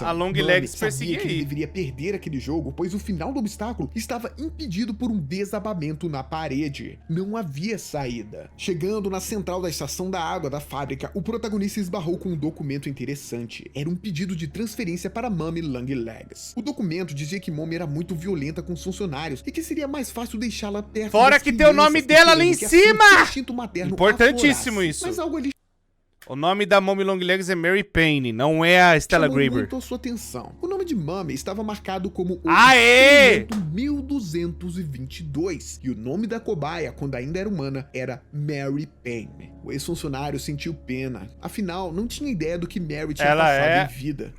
a Long Legs perseguir que ele deveria perder aquele jogo, pois o final do obstáculo estava impedido por um desabamento na parede. Não havia saída. Chegando na central da estação da água da fábrica, o protagonista esbarrou com um documento interessante. Era um pedido de transferência para Mommy Long Legs. O documento dizia que Mommy era muito violenta com os funcionários e que seria mais fácil deixá-la perto Fora que tem o nome dela ali em cima! Importantíssimo isso. Mas algo ali... O nome da Mommy Long Legs é Mary Payne, não é a Stella Graber. Muito a sua atenção. O nome de Mommy estava marcado como o Experimento 1222 e o nome da cobaia, quando ainda era humana, era Mary Payne. O ex-funcionário sentiu pena. Afinal, não tinha ideia do que Mary tinha passado em vida.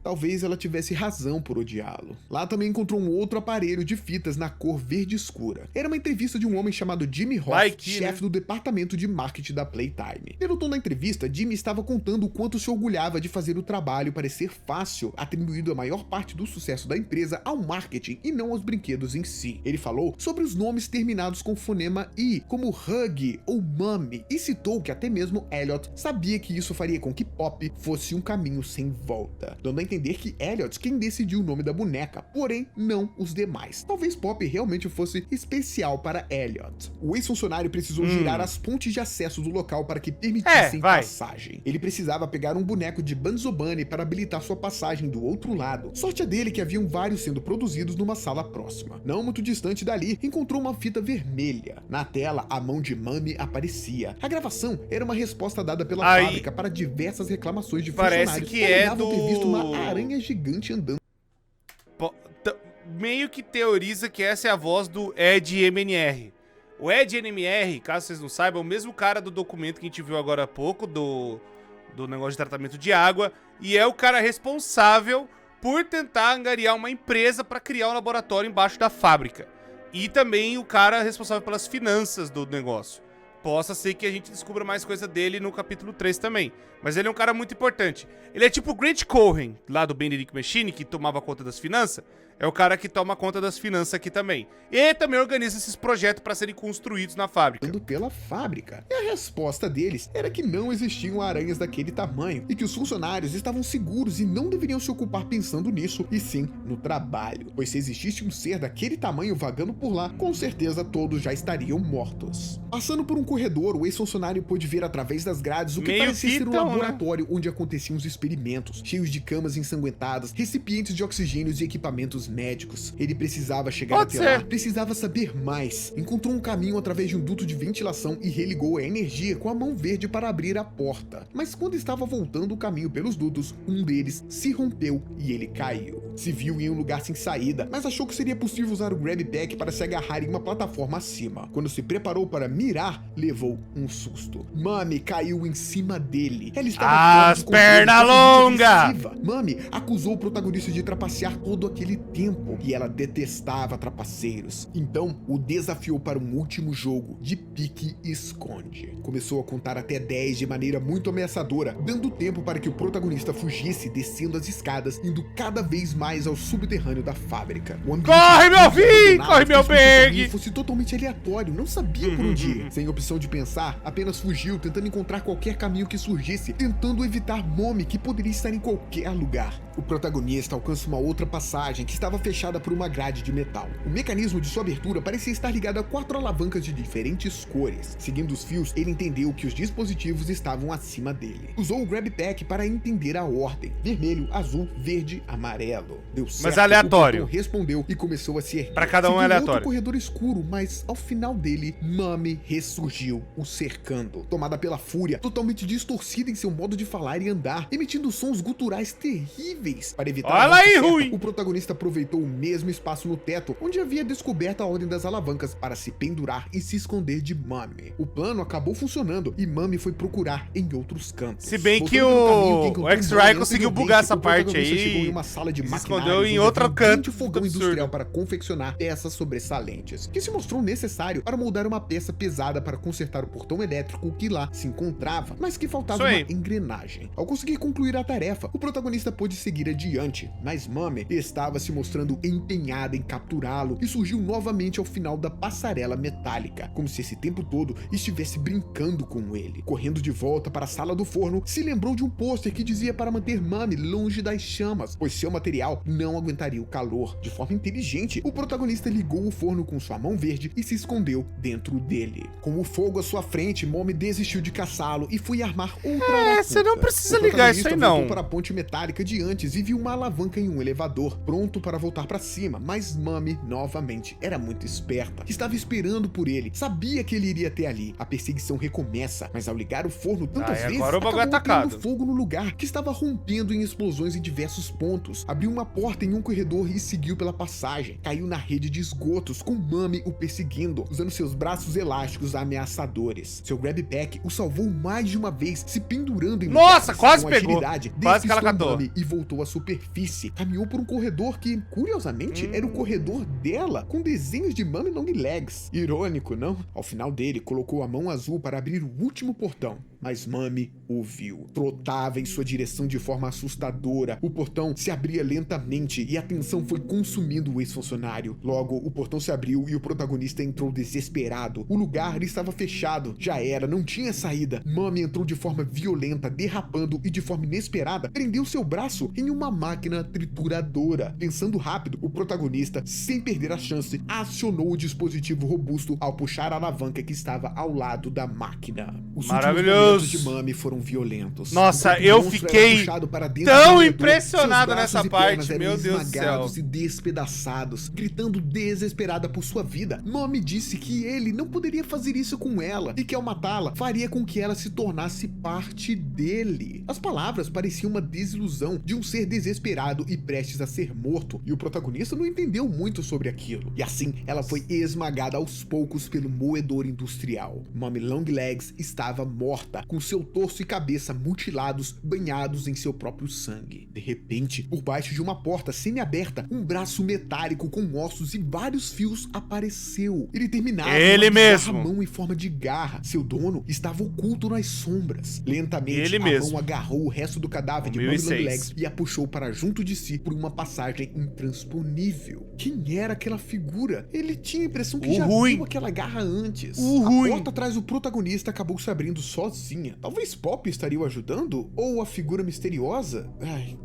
talvez ela tivesse razão por odiá-lo. Lá também encontrou um outro aparelho de fitas na cor verde escura. Era uma entrevista de um homem chamado Jimmy Hoff, chefe do departamento de marketing da Playtime. Pelo tom da entrevista, Jimmy estava contando o quanto se orgulhava de fazer o trabalho parecer fácil, atribuindo a maior parte do sucesso da empresa ao marketing e não aos brinquedos em si. Ele falou sobre os nomes terminados com o fonema I, como Hug ou Mummy, e citou que até mesmo Elliot sabia que isso faria com que Pop fosse um caminho sem volta, dando a entender que Elliot quem decidiu o nome da boneca, porém não os demais. Talvez Pop realmente fosse especial para Elliot. O ex-funcionário precisou girar as pontes de acesso do local para que permitissem passagem. Ele precisava pegar um boneco de Banzo Bunny para habilitar sua passagem do outro lado. Sorte a dele que haviam vários sendo produzidos numa sala próxima. Não muito distante dali, encontrou uma fita vermelha. Na tela, a mão de Mummy aparecia. A gravação era uma resposta dada pela fábrica para diversas reclamações de funcionários que alegavam ter visto uma aranha gigante andando. Meio que teoriza que essa é a voz do Ed MNR. O Ed MNR, caso vocês não saibam, é o mesmo cara do documento que a gente viu agora há pouco, do negócio de tratamento de água, e é o cara responsável por tentar angariar uma empresa para criar um laboratório embaixo da fábrica. E também o cara responsável pelas finanças do negócio. Possa ser que a gente descubra mais coisa dele no capítulo 3 também. Mas ele é um cara muito importante. Ele é tipo o Grant Cohen, lá do Benedict Machine, que tomava conta das finanças. É o cara que toma conta das finanças aqui também. E também organiza esses projetos para serem construídos na fábrica. Pela fábrica. E a resposta deles era que não existiam aranhas daquele tamanho e que os funcionários estavam seguros e não deveriam se ocupar pensando nisso, e sim no trabalho. Pois se existisse um ser daquele tamanho vagando por lá, com certeza todos já estariam mortos. Passando por um corredor, o ex-funcionário pôde ver através das grades o que parecia ser um laboratório onde aconteciam os experimentos, cheios de camas ensanguentadas, recipientes de oxigênios e equipamentos médicos. Ele precisava chegar até lá, precisava saber mais. Encontrou um caminho através de um duto de ventilação e religou a energia com a mão verde para abrir a porta. Mas quando estava voltando o caminho pelos dutos, um deles se rompeu e ele caiu. Se viu em um lugar sem saída, mas achou que seria possível usar o Grab Pack para se agarrar em uma plataforma acima. Quando se preparou para mirar, levou um susto. Mummy caiu em cima dele. Ela estava as pernas longas! Mummy acusou o protagonista de trapacear todo aquele tempo e ela detestava trapaceiros. Então, o desafiou para um último jogo de pique e esconde. Começou a contar até 10 de maneira muito ameaçadora, dando tempo para que o protagonista fugisse descendo as escadas, indo cada vez mais ao subterrâneo da fábrica. Corre, meu filho! Corre, meu bag! Fosse totalmente aleatório, não sabia por onde ir. Sem opção de pensar, apenas fugiu, tentando encontrar qualquer caminho que surgisse, tentando evitar Mummy, que poderia estar em qualquer lugar. O protagonista alcança uma outra passagem que estava fechada por uma grade de metal. O mecanismo de sua abertura parecia estar ligado a 4 alavancas de diferentes cores. Seguindo os fios, ele entendeu que os dispositivos estavam acima dele. Usou o Grab Pack para entender a ordem: vermelho, azul, verde, amarelo. Deu certo. Mas aleatório. O respondeu e começou a se erguer. Para cada um é aleatório. Outro corredor escuro, mas ao final dele, Mummy ressurgiu, o cercando. Tomada pela fúria, totalmente distorcida em seu modo de falar e andar, emitindo sons guturais terríveis. Para evitar olha aí, ruim! O protagonista aproveitou o mesmo espaço no teto onde havia descoberto a ordem das alavancas para se pendurar e se esconder de Mummy. O plano acabou funcionando e Mummy foi procurar em outros cantos. Se bem que o X-Ray conseguiu bugar essa parte aí, chegou em uma sala de se escondeu em outro canto, fogão industrial para confeccionar peças sobressalentes, que se mostrou necessário para moldar uma peça pesada para consertar o portão elétrico que lá se encontrava, mas que faltava uma engrenagem. Ao conseguir concluir a tarefa, o protagonista pôde seguir adiante, mas Mummy estava se mostrando empenhada em capturá-lo e surgiu novamente ao final da passarela metálica, como se esse tempo todo estivesse brincando com ele. Correndo de volta para a sala do forno, se lembrou de um pôster que dizia para manter Mummy longe das chamas, pois seu material não aguentaria o calor. De forma inteligente, o protagonista ligou o forno com sua mão verde e se escondeu dentro dele. Com o fogo à sua frente, Mummy desistiu de caçá-lo e foi armar outra você não precisa ligar isso aí não. Voltou para a ponte metálica de antes e viu uma alavanca em um elevador, pronto para voltar para cima, mas Mummy novamente era muito esperta. Estava esperando por ele, sabia que ele iria até ali. A perseguição recomeça, mas ao ligar o forno tantas vezes, acabou pegando fogo no lugar, que estava rompendo em explosões em diversos pontos. Abriu uma porta em um corredor e seguiu pela passagem. Caiu na rede de esgotos, com Mummy o perseguindo, usando seus braços elásticos ameaçadores. Seu Grab Pack o salvou mais de uma vez, se pendurando em nossa, quase pegou. Quase que ela catou. E voltou voltou à superfície. Caminhou por um corredor que, curiosamente, era o corredor dela, com desenhos de Mummy Longlegs. Irônico, não? Ao final dele, colocou a mão azul para abrir o último portão. Mas Mummy o viu. Trotava em sua direção de forma assustadora. O portão se abria lentamente e a tensão foi consumindo o ex-funcionário. Logo, o portão se abriu e o protagonista entrou desesperado. O lugar estava fechado. Já era, não tinha saída. Mummy entrou de forma violenta, derrapando e de forma inesperada, prendeu seu braço em uma máquina trituradora. Pensando rápido, o protagonista, sem perder a chance, acionou o dispositivo robusto ao puxar a alavanca que estava ao lado da máquina. Os maravilhoso! Os de Mummy foram violentos. Nossa, eu fiquei tão impressionado nessa parte, meu Deus do céu. E despedaçados, gritando desesperada por sua vida. Mummy disse que ele não poderia fazer isso com ela e que ao matá-la faria com que ela se tornasse parte dele. As palavras pareciam uma desilusão de um ser desesperado e prestes a ser morto, e o protagonista não entendeu muito sobre aquilo. E assim, ela foi esmagada aos poucos pelo moedor industrial. Mummy Longlegs estava morta, com seu torso e cabeça mutilados, banhados em seu próprio sangue. De repente, por baixo de uma porta semi-aberta, um braço metálico com ossos e vários fios apareceu. Ele terminava uma mão em forma de garra. Seu dono estava oculto nas sombras. Lentamente, mão agarrou o resto do cadáver de Mummy Longlegs e a puxou para junto de si por uma passagem intransponível. Quem era aquela figura? Ele tinha a impressão que já viu aquela garra antes. A porta atrás do protagonista acabou se abrindo sozinha. Talvez Pop estaria o ajudando? Ou a figura misteriosa?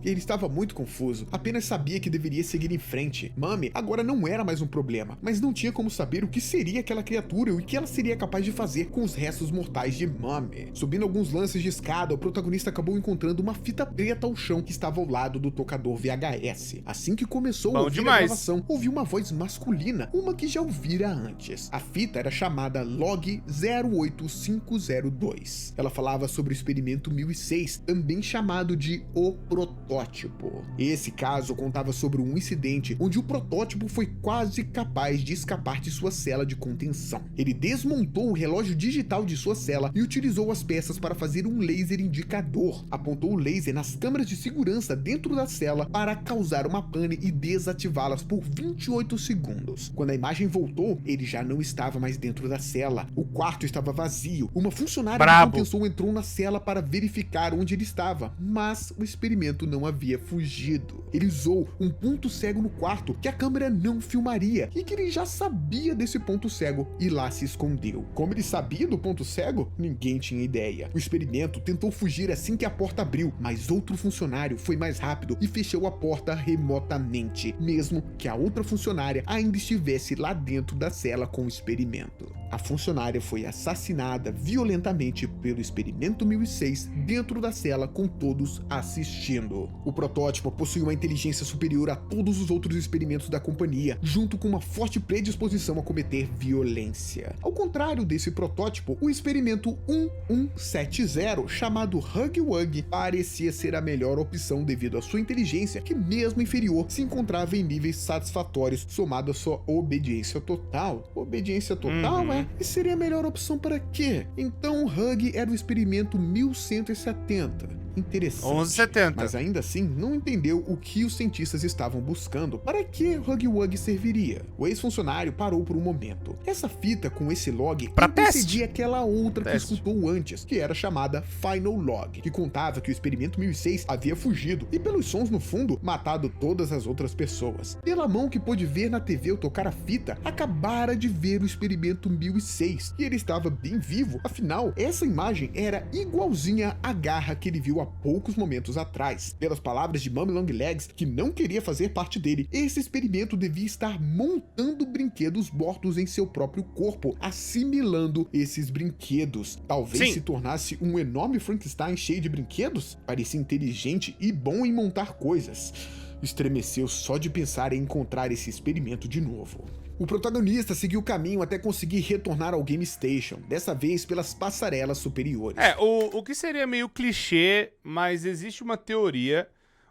Ele estava muito confuso. Apenas sabia que deveria seguir em frente. Mummy agora não era mais um problema, mas não tinha como saber o que seria aquela criatura e o que ela seria capaz de fazer com os restos mortais de Mummy. Subindo alguns lances de escada, o protagonista acabou encontrando uma fita preta ao chão que estava ao lado do tocador VHS. Assim que começou a ouvir a gravação, ouviu uma voz masculina, uma que já ouvira antes. A fita era chamada Log 08502. Ela falava sobre o experimento 1006, também chamado de O Protótipo. Esse caso contava sobre um incidente onde o protótipo foi quase capaz de escapar de sua cela de contenção. Ele desmontou o relógio digital de sua cela e utilizou as peças para fazer um laser indicador. Apontou o laser nas câmeras de segurança dentro da cela para causar uma pane e desativá-las por 28 segundos. Quando a imagem voltou, ele já não estava mais dentro da cela. O quarto estava vazio. Uma funcionária de contenção entrou na cela para verificar onde ele estava, mas o experimento não havia fugido. Ele usou um ponto cego no quarto que a câmera não filmaria e que ele já sabia desse ponto cego e lá se escondeu. Como ele sabia do ponto cego? Ninguém tinha ideia. O experimento tentou fugir assim que a porta abriu, mas outro funcionário foi mais rápido e fechou a porta remotamente, mesmo que a outra funcionária ainda estivesse lá dentro da cela com o experimento. A funcionária foi assassinada violentamente pelo experimento 1006 dentro da cela com todos assistindo. O protótipo possui uma inteligência superior a todos os outros experimentos da companhia, junto com uma forte predisposição a cometer violência. Ao contrário desse protótipo, o experimento 1170, chamado Huggy Wuggy, parecia ser a melhor opção devido à sua inteligência, que mesmo inferior, se encontrava em níveis satisfatórios, somado à sua obediência total. Obediência total, E seria a melhor opção para quê? Então o Huggy era o experimento 1170. Interessante. 1170. Mas ainda assim, não entendeu o que os cientistas estavam buscando. Para que Huggy Wuggy serviria? O ex-funcionário parou por um momento. Essa fita com esse log antecedia aquela outra que escutou antes, que era chamada Final Log, que contava que o experimento 1006 havia fugido e, pelos sons no fundo, matado todas as outras pessoas. Pela mão que pôde ver na TV ao tocar a fita, acabara de ver o experimento 1006 e ele estava bem vivo. Afinal, essa imagem era igualzinha à garra que ele viu há poucos momentos atrás. Pelas palavras de Mummy Longlegs, que não queria fazer parte dele, esse experimento devia estar montando brinquedos mortos em seu próprio corpo, assimilando esses brinquedos. Talvez se tornasse um enorme Frankenstein cheio de brinquedos? Parecia inteligente e bom em montar coisas. Estremeceu só de pensar em encontrar esse experimento de novo. O protagonista seguiu o caminho até conseguir retornar ao Game Station, dessa vez pelas passarelas superiores. O que seria meio clichê, mas existe uma teoria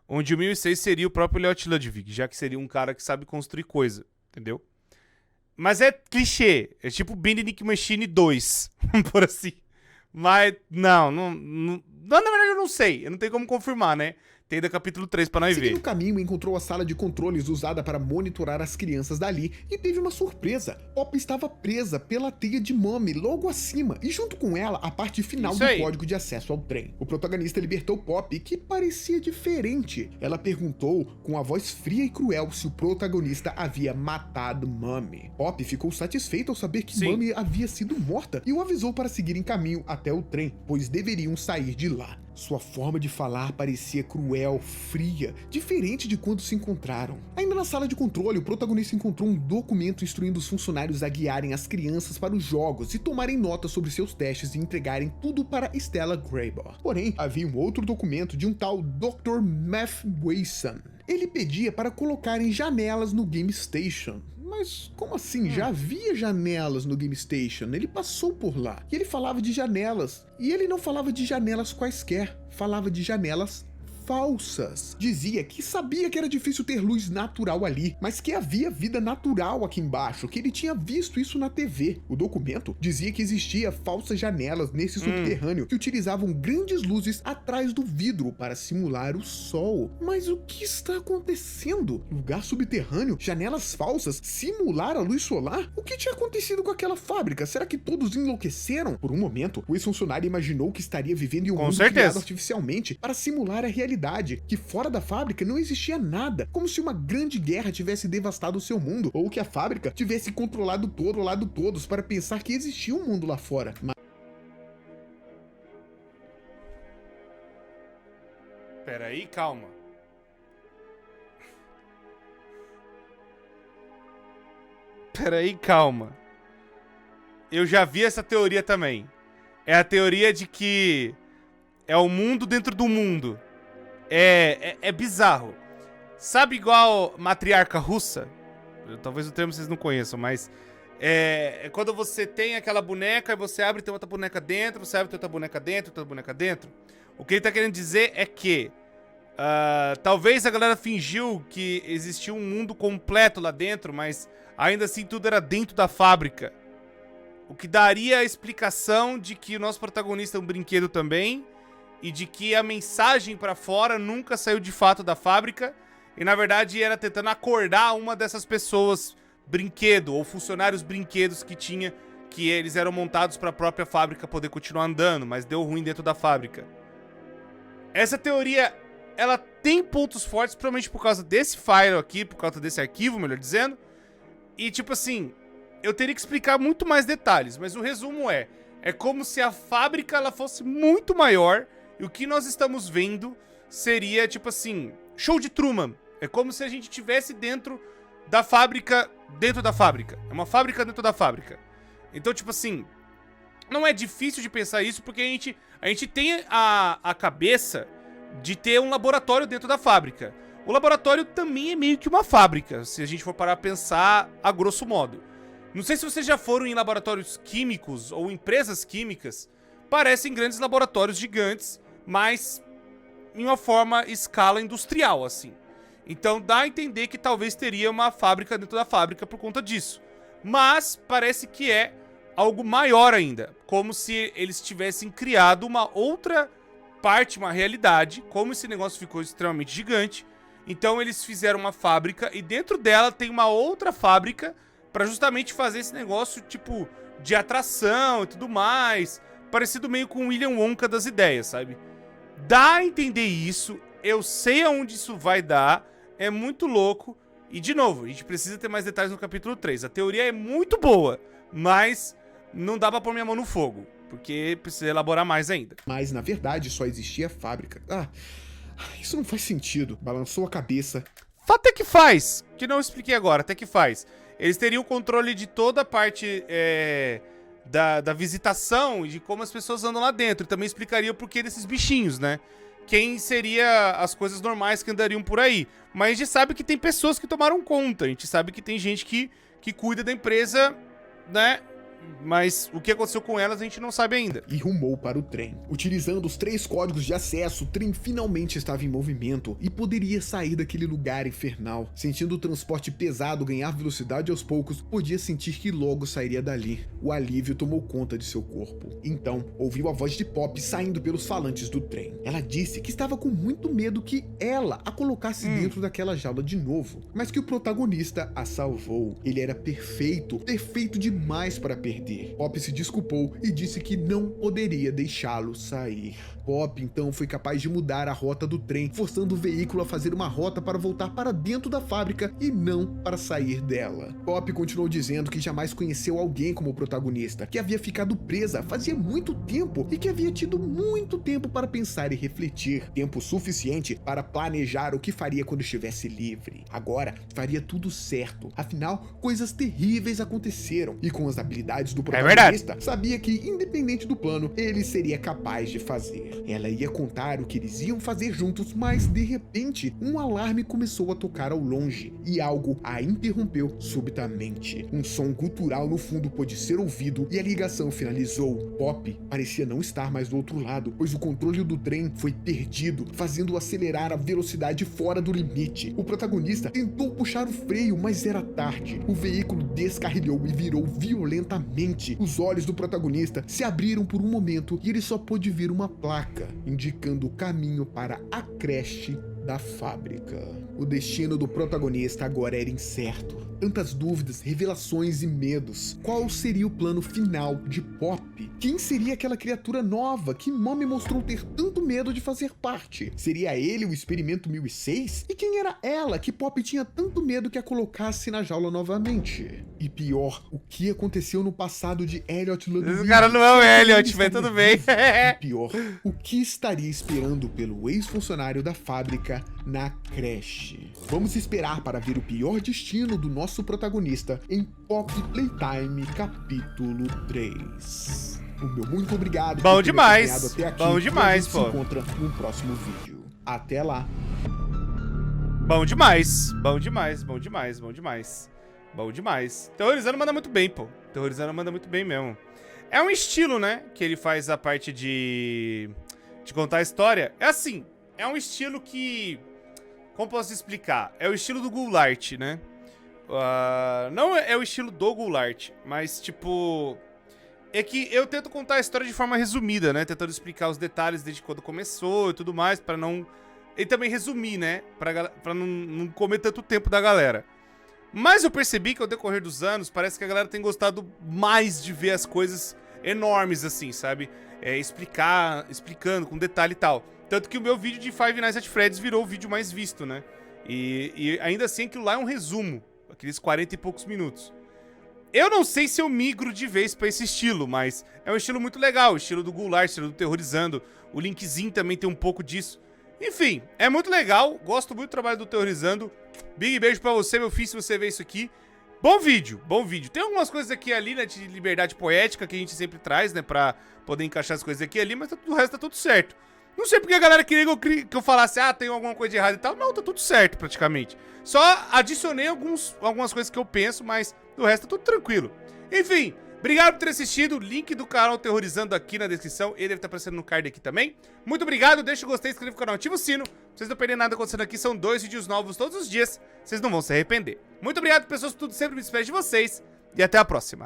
onde o 1006 seria o próprio Leot Ludwig, já que seria um cara que sabe construir coisa, entendeu? Mas é clichê, é tipo Binding Machine 2, por assim. Mas, não, na verdade eu não sei, eu não tenho como confirmar, né? tem da capítulo 3 pra nós ver. Seguindo o caminho, encontrou a sala de controles usada para monitorar as crianças dali e teve uma surpresa. Poppy estava presa pela teia de Mummy logo acima e junto com ela a parte final Isso do aí. código de acesso ao trem. O protagonista libertou Poppy, que parecia diferente. Ela perguntou com a voz fria e cruel se o protagonista havia matado Mummy. Poppy ficou satisfeita ao saber que Sim. Mummy havia sido morta e o avisou para seguir em caminho até o trem, pois deveriam sair de lá. Sua forma de falar parecia cruel, fria, diferente de quando se encontraram. Ainda na sala de controle, o protagonista encontrou um documento instruindo os funcionários a guiarem as crianças para os jogos e tomarem notas sobre seus testes e entregarem tudo para Stella Grabor. Porém, havia um outro documento de um tal Dr. Math Wason. Ele pedia para colocarem janelas no Game Station. Mas como assim? Já havia janelas no Game Station, ele passou por lá. E ele falava de janelas. E ele não falava de janelas quaisquer, falava de janelas falsas. Dizia que sabia que era difícil ter luz natural ali, mas que havia vida natural aqui embaixo, que ele tinha visto isso na TV. O documento dizia que existia falsas janelas nesse subterrâneo que utilizavam grandes luzes atrás do vidro para simular o sol. Mas o que está acontecendo? Lugar subterrâneo, janelas falsas, simular a luz solar? O que tinha acontecido com aquela fábrica? Será que todos enlouqueceram? Por um momento, o ex-funcionário imaginou que estaria vivendo em um mundo criado artificialmente para simular a realidade, que fora da fábrica não existia nada, como se uma grande guerra tivesse devastado o seu mundo, ou que a fábrica tivesse controlado todos para pensar que existia um mundo lá fora. Peraí, calma. Peraí, calma. Eu já vi essa teoria também. É a teoria de que é o mundo dentro do mundo. É bizarro. Sabe igual matriarca russa? Talvez o termo vocês não conheçam, mas... É quando você tem aquela boneca e você abre e tem outra boneca dentro, você abre e tem outra boneca dentro, outra boneca dentro. O que ele tá querendo dizer é que... talvez a galera fingiu que existia um mundo completo lá dentro, mas ainda assim tudo era dentro da fábrica. O que daria a explicação de que o nosso protagonista é um brinquedo também, e de que a mensagem pra fora nunca saiu de fato da fábrica, e na verdade era tentando acordar uma dessas pessoas brinquedo, ou funcionários brinquedos que tinha, que eles eram montados pra própria fábrica poder continuar andando, mas deu ruim dentro da fábrica. Essa teoria, ela tem pontos fortes, provavelmente por causa desse file aqui, por causa desse arquivo, melhor dizendo, e tipo assim, eu teria que explicar muito mais detalhes, mas o resumo é como se a fábrica ela fosse muito maior, e o que nós estamos vendo seria, tipo assim, show de Truman. É como se a gente estivesse dentro da fábrica, É uma fábrica dentro da fábrica. Então, tipo assim, não é difícil de pensar isso, porque a gente tem a cabeça de ter um laboratório dentro da fábrica. O laboratório também é meio que uma fábrica, se a gente for parar a pensar a grosso modo. Não sei se vocês já foram em laboratórios químicos ou empresas químicas. Parecem grandes laboratórios gigantes, mas em uma forma escala industrial, assim. Então dá a entender que talvez teria uma fábrica dentro da fábrica por conta disso. Mas parece que é algo maior ainda, como se eles tivessem criado uma outra parte, uma realidade, como esse negócio ficou extremamente gigante. Então eles fizeram uma fábrica e dentro dela tem uma outra fábrica pra justamente fazer esse negócio tipo de atração e tudo mais, parecido meio com o William Wonka das ideias, sabe? Dá a entender isso, eu sei aonde isso vai dar, é muito louco. E de novo, a gente precisa ter mais detalhes no capítulo 3. A teoria é muito boa, mas não dá pra pôr minha mão no fogo, porque precisa elaborar mais ainda. Mas na verdade só existia a fábrica. Isso não faz sentido. Balançou a cabeça. Até que faz, que não expliquei agora, até que faz. Eles teriam o controle de toda a parte da visitação e de como as pessoas andam lá dentro. E também explicaria o porquê desses bichinhos, né? Quem seria as coisas normais que andariam por aí. Mas a gente sabe que tem pessoas que tomaram conta. A gente sabe que tem gente que cuida da empresa, né? mas o que aconteceu com elas a gente não sabe ainda. E rumou para o trem. Utilizando os 3 códigos de acesso, o trem finalmente estava em movimento e poderia sair daquele lugar infernal. Sentindo o transporte pesado ganhar velocidade aos poucos, podia sentir que logo sairia dali. O alívio tomou conta de seu corpo. Então, ouviu a voz de Poppy saindo pelos falantes do trem. Ela disse que estava com muito medo que ela a colocasse dentro daquela jaula de novo, mas que o protagonista a salvou. Ele era perfeito, perfeito demais para perder. Poppy se desculpou e disse que não poderia deixá-lo sair. Poppy então foi capaz de mudar a rota do trem, forçando o veículo a fazer uma rota para voltar para dentro da fábrica e não para sair dela. Poppy continuou dizendo que jamais conheceu alguém como o protagonista, que havia ficado presa fazia muito tempo e que havia tido muito tempo para pensar e refletir, tempo suficiente para planejar o que faria quando estivesse livre. Agora faria tudo certo, afinal coisas terríveis aconteceram e com as habilidades do protagonista, sabia que independente do plano, ele seria capaz de fazer. Ela ia contar o que eles iam fazer juntos, mas de repente um alarme começou a tocar ao longe e algo a interrompeu subitamente. Um som gutural no fundo pôde ser ouvido e a ligação finalizou. Poppy parecia não estar mais do outro lado, pois o controle do trem foi perdido, fazendo-o acelerar a velocidade fora do limite. O protagonista tentou puxar o freio, mas era tarde. O veículo descarrilhou e virou violentamente. Os olhos do protagonista se abriram por um momento e ele só pôde ver uma placa indicando o caminho para a creche da fábrica. O destino do protagonista agora era incerto. Tantas dúvidas, revelações e medos. Qual seria o plano final de Poppy? Quem seria aquela criatura nova que Mommy mostrou ter tanto medo de fazer parte? Seria ele o Experimento 1006? E quem era ela que Poppy tinha tanto medo que a colocasse na jaula novamente? E pior, o que aconteceu no passado de Elliot Ludwig? Esse cara não é o Elliot, mas tudo bem. E pior, o que estaria esperando pelo ex-funcionário da fábrica na creche? Vamos esperar para ver o pior destino do nosso protagonista em Poppy Playtime capítulo 3. O meu muito obrigado por ter acompanhado até aqui. Bom demais, pô. A gente se encontra no próximo vídeo. Até lá. Bom demais. Bom demais, bom demais, bom demais. Bom demais. Terrorizando manda muito bem, pô. Terrorizando manda muito bem mesmo. É um estilo, né, que ele faz a parte de contar a história. É assim, é um estilo que... Como posso explicar? É o estilo do Goulart, né? Não é o estilo do Goulart, mas, tipo... É que eu tento contar a história de forma resumida, né? Tentando explicar os detalhes desde quando começou e tudo mais, pra não... E também resumir, né? Pra não comer tanto tempo da galera. Mas eu percebi que ao decorrer dos anos, parece que a galera tem gostado mais de ver as coisas enormes, assim, sabe? Explicando com detalhe e tal. Tanto que o meu vídeo de Five Nights at Freddy's virou o vídeo mais visto, né? E ainda assim aquilo lá é um resumo, aqueles 40 e poucos minutos. Eu não sei se eu migro de vez pra esse estilo, mas é um estilo muito legal, o estilo do Goulart, o estilo do Terrorizando, o Linkzinho também tem um pouco disso. Enfim, é muito legal, gosto muito do trabalho do Terrorizando. Big beijo pra você, meu filho, se você vê isso aqui. Bom vídeo, bom vídeo. Tem algumas coisas aqui e ali, né, de liberdade poética que a gente sempre traz, né, pra poder encaixar as coisas aqui e ali, mas o resto tá tudo certo. Não sei porque a galera queria que eu falasse, tem alguma coisa de errado e tal. Não, tá tudo certo praticamente. Só adicionei algumas coisas que eu penso, mas o resto tá tudo tranquilo. Enfim, obrigado por ter assistido. Link do canal Terrorizando aqui na descrição. Ele deve estar aparecendo no card aqui também. Muito obrigado, deixa o gostei, inscreva no canal, ativa o sino. Pra vocês não perderem nada acontecendo aqui, são 2 vídeos novos todos os dias. Vocês não vão se arrepender. Muito obrigado, pessoas, tudo sempre me despede de vocês. E até a próxima.